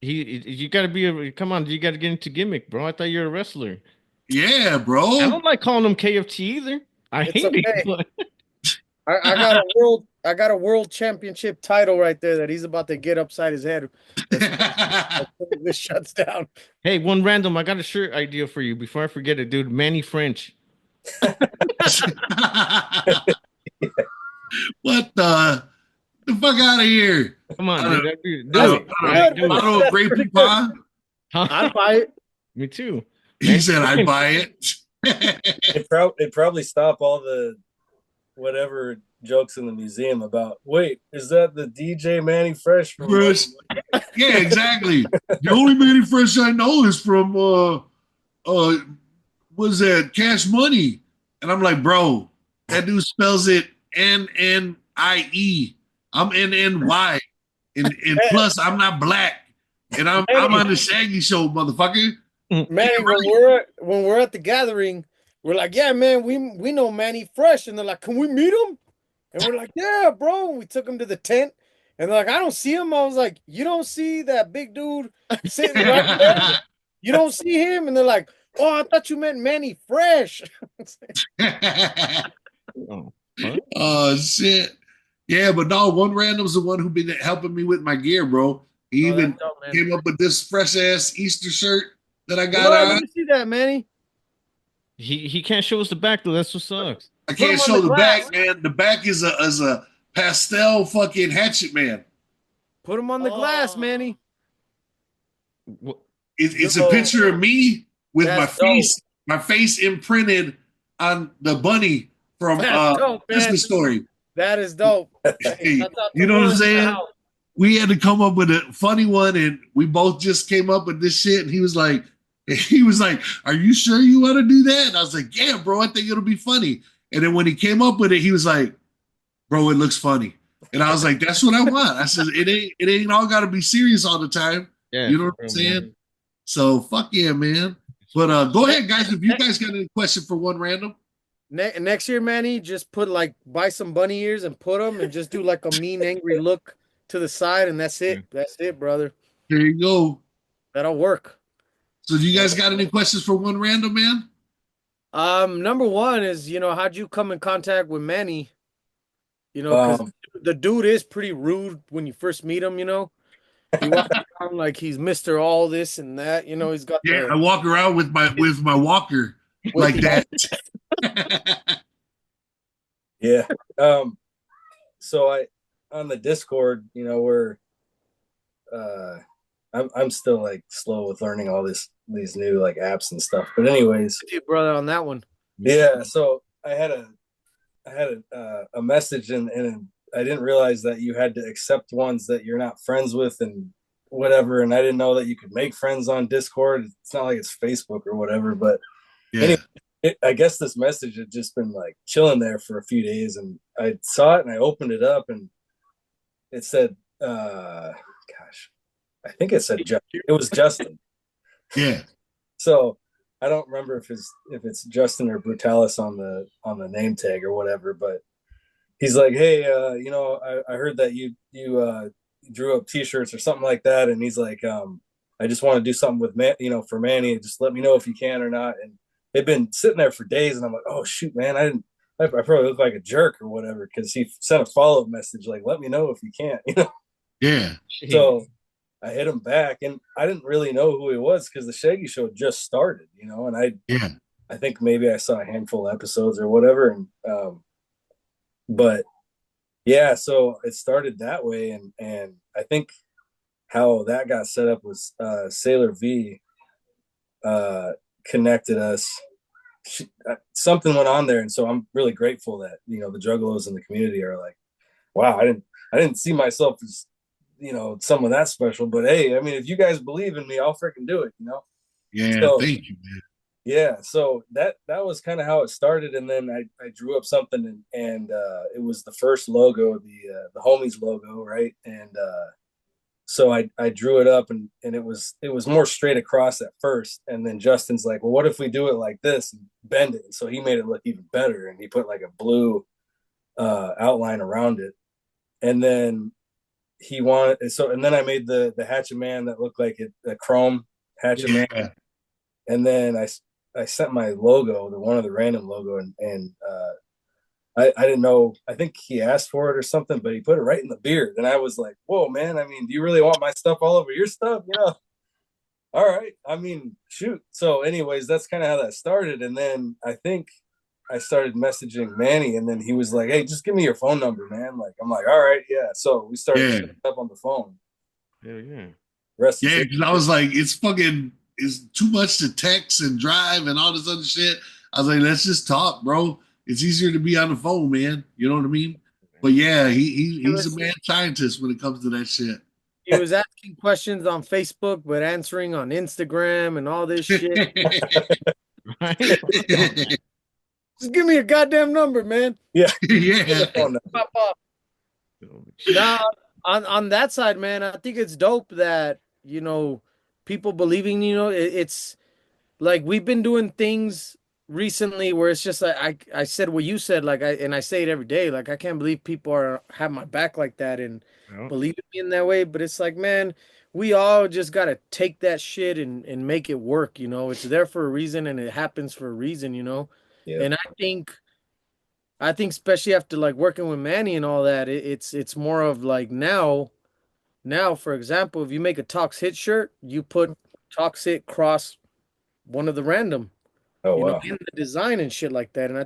You gotta come on, you gotta get into gimmick, bro. I thought you were a wrestler. Yeah, bro. I don't like calling him KFT either. I It's hate okay. it. But I got a world championship title right there that he's about to get upside his head as this shuts down. Hey, one random. I got a shirt idea for you before I forget it, dude. Manny French. What the fuck out of here? Come on, I dude. don't- Do I it. don't- Right, do it. Bottle of Grey Poupon? Huh? I'd buy it. Me too. He said I'd buy it. It'd probably stop all the whatever jokes in the museum about. Wait, is that the DJ Manny Fresh from? Fresh. Yeah, exactly. The only Manny Fresh I know is from was that Cash Money? And I'm like, bro, that dude spells it NNIE. I'm NNY. And plus I'm not black. And I'm on the Shaggy Show, motherfucker. Manny, when we're at the gathering, we're like, yeah, man, we know Manny Fresh, and they're like, can we meet him? And we're like, yeah, bro. And we took him to the tent, and they're like, I don't see him. I was like, you don't see that big dude sitting right there? You don't see him? And they're like, oh, I thought you meant Manny Fresh. Oh, Oh shit. Yeah, but no, one random's the one who been helping me with my gear, bro. He Oh, even that's dope, man. came up with this fresh ass Easter shirt that I got Well, on. let me see that, Manny. he can't show us the back though. That's what sucks. I Put can't him on show the the glass. back, man. The back is a pastel fucking hatchet man. Put him on the glass, Manny. What? It's a picture of me with That's my face imprinted on the bunny from That's dope, man. Christmas Story. That is dope. Hey, That's out you the know what I'm world saying? now. We had to come up with a funny one, and we both just came up with this shit. And he was like, "Are you sure you want to do that?" And I was like, "Yeah, bro, I think it'll be funny." And then when he came up with it, he was like, "Bro, it looks funny." And I was like, "That's what I want." I said, "It ain't all got to be serious all the time." Yeah, You know what I'm saying? So fuck yeah, man. But go ahead, guys. If you guys got any question for one random, Next year, Manny, just buy some bunny ears and put them, and just do like a mean, angry look to the side, and that's it. That's it, brother. here you go. That'll work. So do you guys got any questions for one random, man? Number one is, how'd you come in contact with Manny? Because the dude is pretty rude when you first meet him. He walks around like he's Mr. All this and that. He's got Yeah, I walk around with my walker like that. Yeah. So I on the Discord, we're I'm still like slow with learning all these new like apps and stuff. But anyways, brother on that one. yeah. So I had a message and I didn't realize that you had to accept ones that you're not friends with and whatever. And I didn't know that you could make friends on Discord. It's not like it's Facebook or whatever. But Yeah. anyway, I guess this message had just been like chilling there for a few days, and I saw it and I opened it up and it said, gosh, I think it said it was Justin. Yeah. So I don't remember if it's Justin or Brutalis on the name tag or whatever, but he's like, hey, I heard that you drew up T-shirts or something like that, and he's like, I just want to do something with for Manny. Just let me know if you can or not. And they've been sitting there for days, and I'm like, oh shoot, man, I probably look like a jerk or whatever because he sent a follow-up message like, let me know if you can't, Yeah. So I hit him back, and I didn't really know who he was because the Shaggy Show just started, and I think maybe I saw a handful of episodes or whatever, and but yeah, so it started that way, and I think how that got set up was Sailor V connected us. Something went on there, and so I'm really grateful that the Juggalos in the community are like, wow, I didn't see myself as someone that special, but hey, I mean, if you guys believe in me, I'll freaking do it, Yeah, so, thank you, man. Yeah, so that was kind of how it started, and then I drew up something, and it was the first logo, the homies logo, right? And so I drew it up, and it was more straight across at first, and then Justin's like, well, what if we do it like this and bend it? And so he made it look even better, and he put like a blue outline around it, and then and then I made the Hatchet Man that looked like a chrome Hatchet Man, and then I sent my logo, one of the random logo, and I didn't know. I think he asked for it or something, but he put it right in the beard, and I was like, "Whoa, man! I mean, do you really want my stuff all over your stuff?" All right. I mean, shoot. So, anyways, that's kind of how that started, and then I think I started messaging Manny, and then he was like, "Hey, just give me your phone number, man." Like, I'm like, "All right, yeah." So we started Yeah. setting up on the phone. Hell yeah. Rest Yeah, is because I was like, it's too much to text and drive and all this other shit. I was like, let's just talk, bro. It's easier to be on the phone, man. You know what I mean? But yeah, he's a mad scientist when it comes to that shit. He was asking questions on Facebook, but answering on Instagram and all this shit. Right? Just give me a goddamn number, man. yeah. Yeah. phone number. Pop up. Now, on that side, man, I think it's dope that, you know, people believing, you know, it's like we've been doing things recently where it's just like I said what you said, like I say it every day, like I can't believe people have my back like that and Yeah. believe in me in that way. But it's like, man, we all just gotta take that shit and make it work, you know. It's there for a reason and it happens for a reason, you know. Yeah. And I think especially after like working with Manny and all that, it's more of like now, for example, if you make a Tox Hit shirt, you put Tox Hit cross one of the random, Oh you know, wow. in the design and shit like that. And I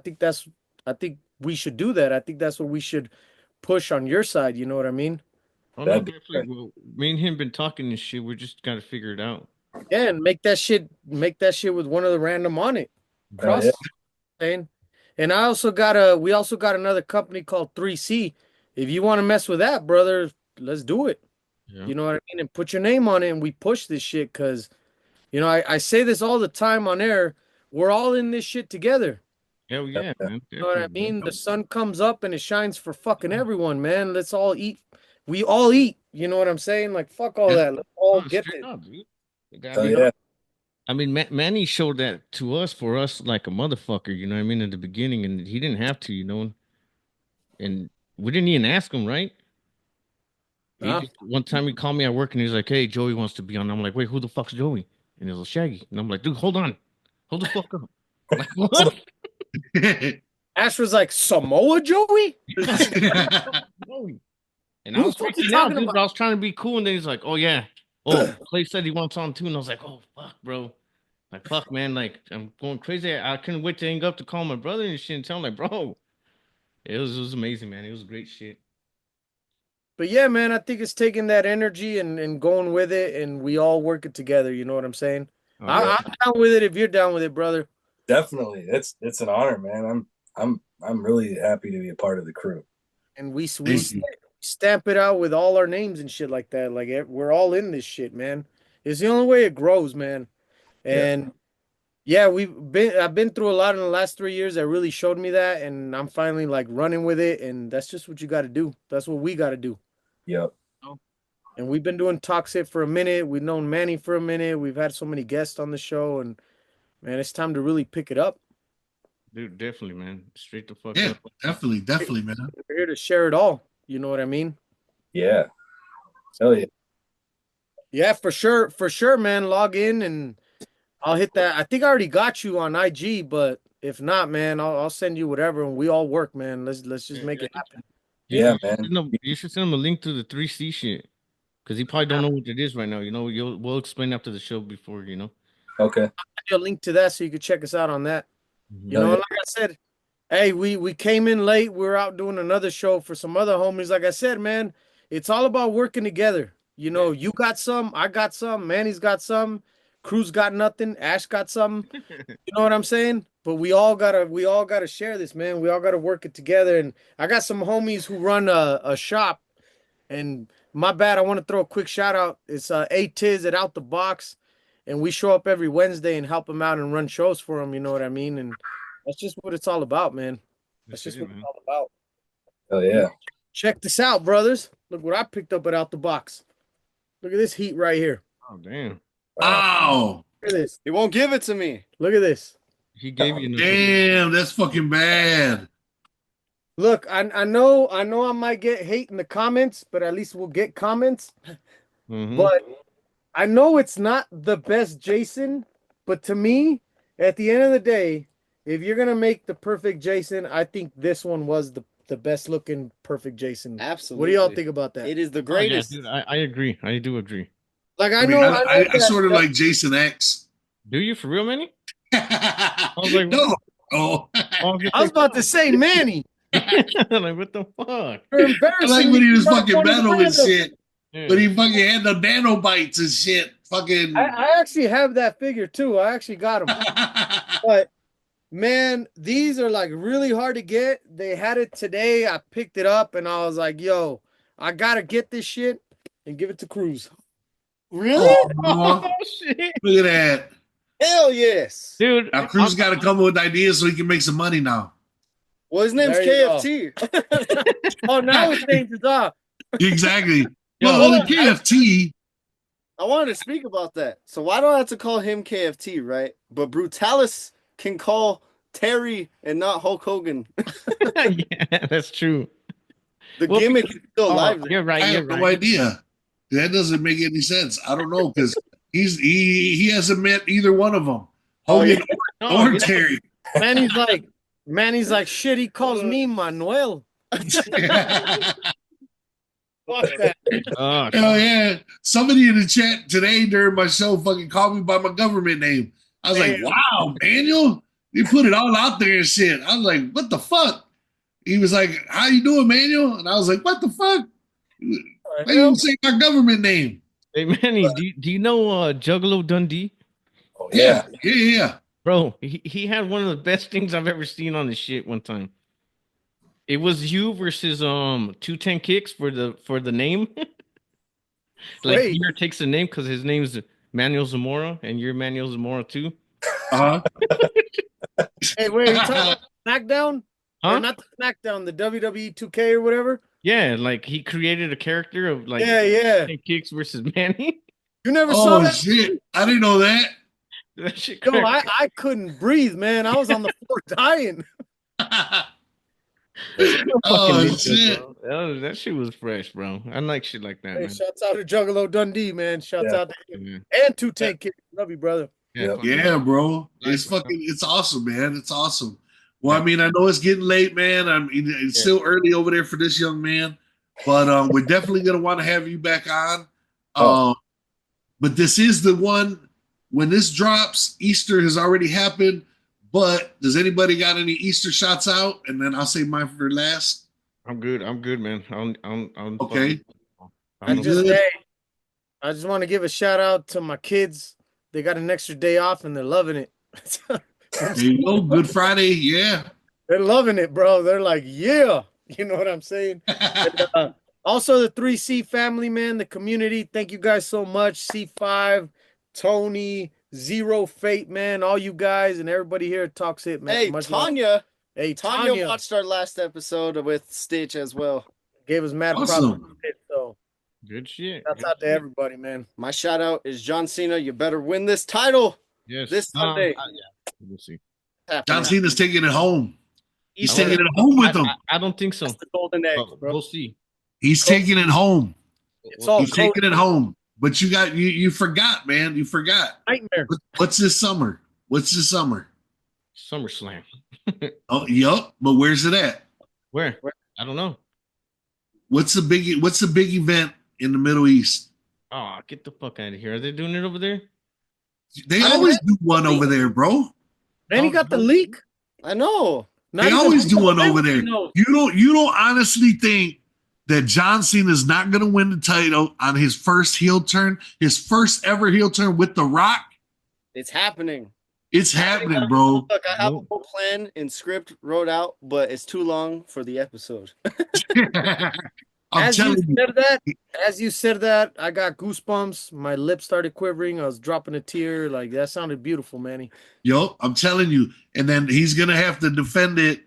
think we should do that. I think that's what we should push on your side. You know what I mean? Oh no, That'd be definitely. Well, me and him been talking and shit. We just gotta figure it out. Yeah, and make that shit with one of the random on it. Cross, yeah. saying. And we also got another company called 3C. If you want to mess with that, brother, let's do it. Yeah. You know what I mean? And put your name on it and we push this shit because, you know, I say this all the time on air. We're all in this shit together. Hell yeah, man. You know what I Definitely, mean? The sun comes up and it shines for fucking everyone, man. Let's all eat. We all eat. You know what I'm saying? Like, fuck all Yeah. that. Let's all Oh, get straight it. up, dude. Oh yeah. I mean, Manny showed that to us for us like a motherfucker, you know what I mean, in the beginning, and he didn't have to, you know, and we didn't even ask him, right? He Huh? just, one time he called me at work and he's like, "Hey, Joey wants to be on." I'm like, "Wait, who the fuck's Joey?" And he's like, "Shaggy," and I'm like, "Dude, hold on, hold the fuck up." Like, what? Ash was like, Samoa Joey? Joey. And I Who the was fuck you freaking out, talking dude. about? But I was trying to be cool, and then he's like, "Oh yeah, oh Clay said he wants on too," and I was like, "Oh fuck, bro." Like, fuck, man. Like, I'm going crazy. I couldn't wait to hang up to call my brother and shit and tell him, like, bro, it was amazing, man. It was great shit. But yeah, man, I think it's taking that energy and going with it, and we all work it together. You know what I'm saying? Oh, yeah. I'm down with it if you're down with it, brother. Definitely. It's an honor, man. I'm really happy to be a part of the crew. And we Thank you. stamp it out with all our names and shit like that. Like we're all in this shit, man. It's the only way it grows, man. And yeah, I've been through a lot in the last 3 years that really showed me that, and I'm finally like running with it, and that's just what you got to do. That's what we got to do. Yep. And we've been doing Toxic for a minute. We've known Manny for a minute. We've had so many guests on the show, and man, it's time to really pick it up. Dude, definitely, man. Straight the fuck Yeah, up. definitely, man. We're here to share it all. You know what I mean? Yeah. Hell yeah. Yeah, for sure, man. Log in and I'll hit that. I think I already got you on IG, but if not, man, I'll send you whatever, and we all work, man. Let's just make it happen. Yeah, you man. You should send him a link to the 3C shit. Because he probably don't know what it is right now. You know, we'll explain after the show before, you know. Okay. I'll send you a link to that so you can check us out on that. Mhm. You know, like I said, hey, we came in late. We were out doing another show for some other homies. Like I said, man, it's all about working together. You know, you got some, I got some, Manny's got some, Crew's got nothing, Ash got some. You know what I'm saying? But we all gotta share this, man. We all gotta work it together. And I got some homies who run a shop. And my bad, I want to throw a quick shout out. It's A-Tiz at Out the Box. And we show up every Wednesday and help them out and run shows for them. You know what I mean? And that's just what it's all about, man. That's just what it's all about. Hell yeah. Check this out, brothers. Look what I picked up at Out the Box. Look at this heat right here. Oh, damn. Wow. Look at this. He won't give it to me. Look at this. He gave you enough. Damn, that's fucking bad. Look, I know I might get hate in the comments, but at least we'll get comments. Mhm. But I know it's not the best Jason, but to me, at the end of the day, if you're gonna make the perfect Jason, I think this one was the best looking perfect Jason. Absolutely. What do y'all think about that? It is the Oh, yeah, greatest. dude, I agree. I do agree. Like I I mean, know, I that- sort of that- like Jason X. Do you for real, Manny? was like, no. Oh. I was about to say Manny. Like, what the fuck? You're I embarrassing. like when he was me. fucking metal and shit. Yeah. But he fucking had the nanobites and shit. Fucking. I actually have that figure too. I actually got him. But man, these are like really hard to get. They had it today. I picked it up and I was like, yo, I gotta get this shit and give it to Cruz. Really? Oh, shit. look at that. Hell yes. Dude, Now Cruz got to come up with ideas so he can make some money now. Well, his name's There you KFT. Oh, now it changes up. Exactly. Yo, Well, the KFT. I wanted to speak about that. So why do I have to call him KFT, right? But Brutalis can call Terry and not Hulk Hogan. yeah, that's true. The Well, gimmick is still alive. You're right. I You're have no right. idea. That doesn't make any sense. I don't know because he hasn't met either one of them. Oh, Hogan No, or you- Terry. Manny's like, shit, he calls me Manuel. Fuck that. Oh, Hell yeah. Somebody in the chat today during my show fucking called me by my government name. I was like, Damn. wow, Daniel, you put it all out there and shit. I was like, what the fuck? He was like, how you doing, Manuel? And I was like, what the fuck? Why you say my government name? hey, Manny, do you know Juggalo Dundee? Oh, yeah. Yeah. Bro, he had one of the best things I've ever seen on the shit one time. It was you versus 210 Kicks for the name. Like Wait. Peter takes the name because his name is Manuel Zamora, and you're Manuel Zamora too. Uh-huh. Hey, wait, you talking about SmackDown? Or Huh? not the SmackDown, the WWE 2K or whatever? Yeah, like he created a character of like Yeah. 210 Kicks versus Manny. You never saw Oh, that? shit. I didn't know that. That shit No, cracked. I couldn't breathe, man. I was on the floor dying. Oh, Fucking shit. bro. That shit was fresh, bro. I like shit like that, Hey, man. shouts out to Juggalo Dundee, man. Shouts Yeah. out to him. Yeah, And 210 Kid. Love you, brother. Yep. Yeah, bro. It's Nice, fucking, it's awesome, man. It's awesome. Well, Yeah. I mean, I know it's getting late, man. I mean, it's still early over there for this young man, but we're definitely gonna want to have you back on. Oh. But this is the one when this drops. Easter has already happened. But does anybody got any Easter shots out? And then I'll save mine for last. I'm good, man. I'm Okay. I don't know. good. I just want to give a shout out to my kids. They got an extra day off and they're loving it. There you go. Good Friday. Yeah. They're loving it, bro. They're like, yeah. You know what I'm saying? And, also, the 3C family, man, the community. Thank you guys so much. C5, Tony, Zero Fate, man. All you guys and everybody here at Talks Hit, man. Hey, Much love. Tanya. Hey, Tanya Tanya watched our last episode with Stitch as well. gave us mad Awesome. props. So, Good shit. shouts Good out to shit. everybody, man. My shout out is John Cena. You better win this title. Yes. This Sunday. Yeah. We'll see. John Cena's taking it home. He's I taking wanna- it home with him. I don't think so. That's the golden egg, But bro. we'll see. He's taking it home. It's all He's Cody taking it home. But you forgot, man. You forgot. nightmare. What's this summer? What's this summer? SummerSlam. Oh, yup. But where's it at? Where? I don't know. What's the big event in the Middle East? Oh, get the fuck out of here. Are they doing it over there? They always do one over there, bro. Man, he got the leak. I know. Not They even- always do one over there. No. You don't honestly think that John Cena is not going to win the title on his first heel turn, his first ever heel turn with The Rock? It's happening. It's happening, bro. Look, I have a whole plan and script wrote out, but it's too long for the episode. I'm telling you. As you said that, I got goosebumps. My lips started quivering. I was dropping a tear. Like that sounded beautiful, Manny. Yo, I'm telling you. And then he's gonna have to defend it.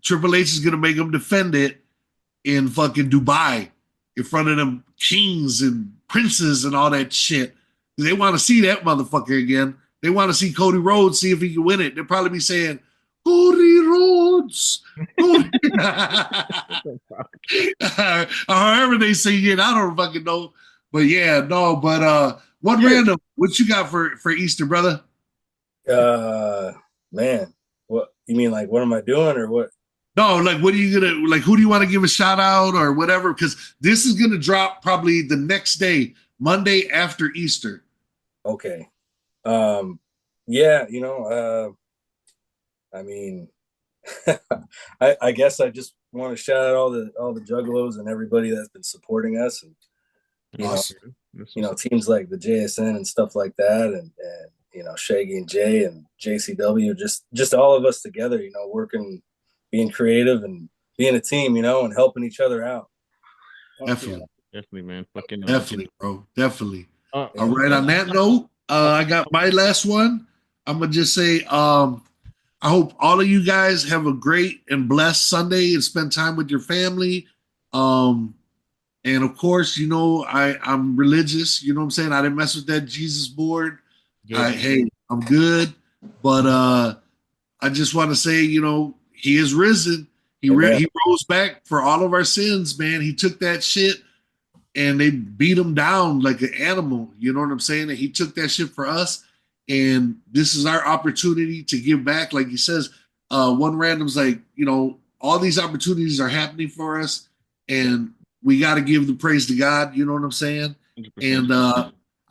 Triple H is gonna make him defend it in fucking Dubai in front of them kings and princes and all that shit. They want to see that motherfucker again. They want to see Cody Rhodes, see if he can win it. They'll probably be saying, Cody Rhodes. Cody. However they say it, I don't fucking know. But yeah, no, but what random, what you got for Easter, brother? Man, You mean like what am I doing or what? No, like what are you gonna like? Who do you want to give a shout out or whatever? Because this is gonna drop probably the next day, Monday after Easter. Okay. Yeah, I mean, I guess I just want to shout out all the juggalos and everybody that's been supporting us, and Awesome. teams like the JSN and stuff like that, and Shaggy and Jay and JCW, just all of us together, working, being creative and being a team, and helping each other out. Definitely. Definitely, man. Fucking Definitely, bro. Definitely. Uh, All right. On that note, I got my last one. I'm gonna just say, I hope all of you guys have a great and blessed Sunday and spend time with your family. And of course, I'm religious. You know what I'm saying? I didn't mess with that Jesus board. Hey, I'm good. But I just want to say, he is risen. He rose back for all of our sins, man. He took that shit and they beat him down like an animal. You know what I'm saying? And he took that shit for us. And this is our opportunity to give back. Like he says, one random's like, all these opportunities are happening for us. And we got to give the praise to God. You know what I'm saying? 100%. And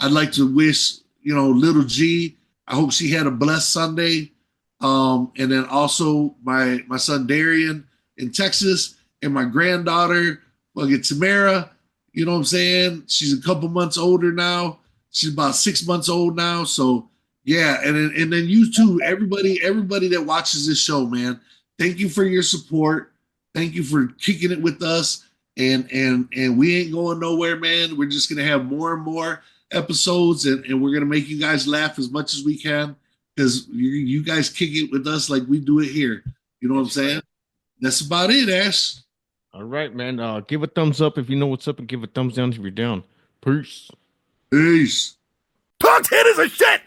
I'd like to wish, little G, I hope she had a blessed Sunday. And then also my son Darian in Texas and my granddaughter, Tamara, you know what I'm saying? She's a couple months older now. She's about 6 months old now. So yeah. And then you too, everybody that watches this show, man, thank you for your support. Thank you for kicking it with us. And we ain't going nowhere, man. We're just going to have more and more episodes and we're going to make you guys laugh as much as we can because you guys kick it with us like we do it here. You know what I'm saying? That's about it, Ash. All right, man. Give a thumbs up if you know what's up and give a thumbs down if you're down. Peace. Peace. Talk's hit is a shit.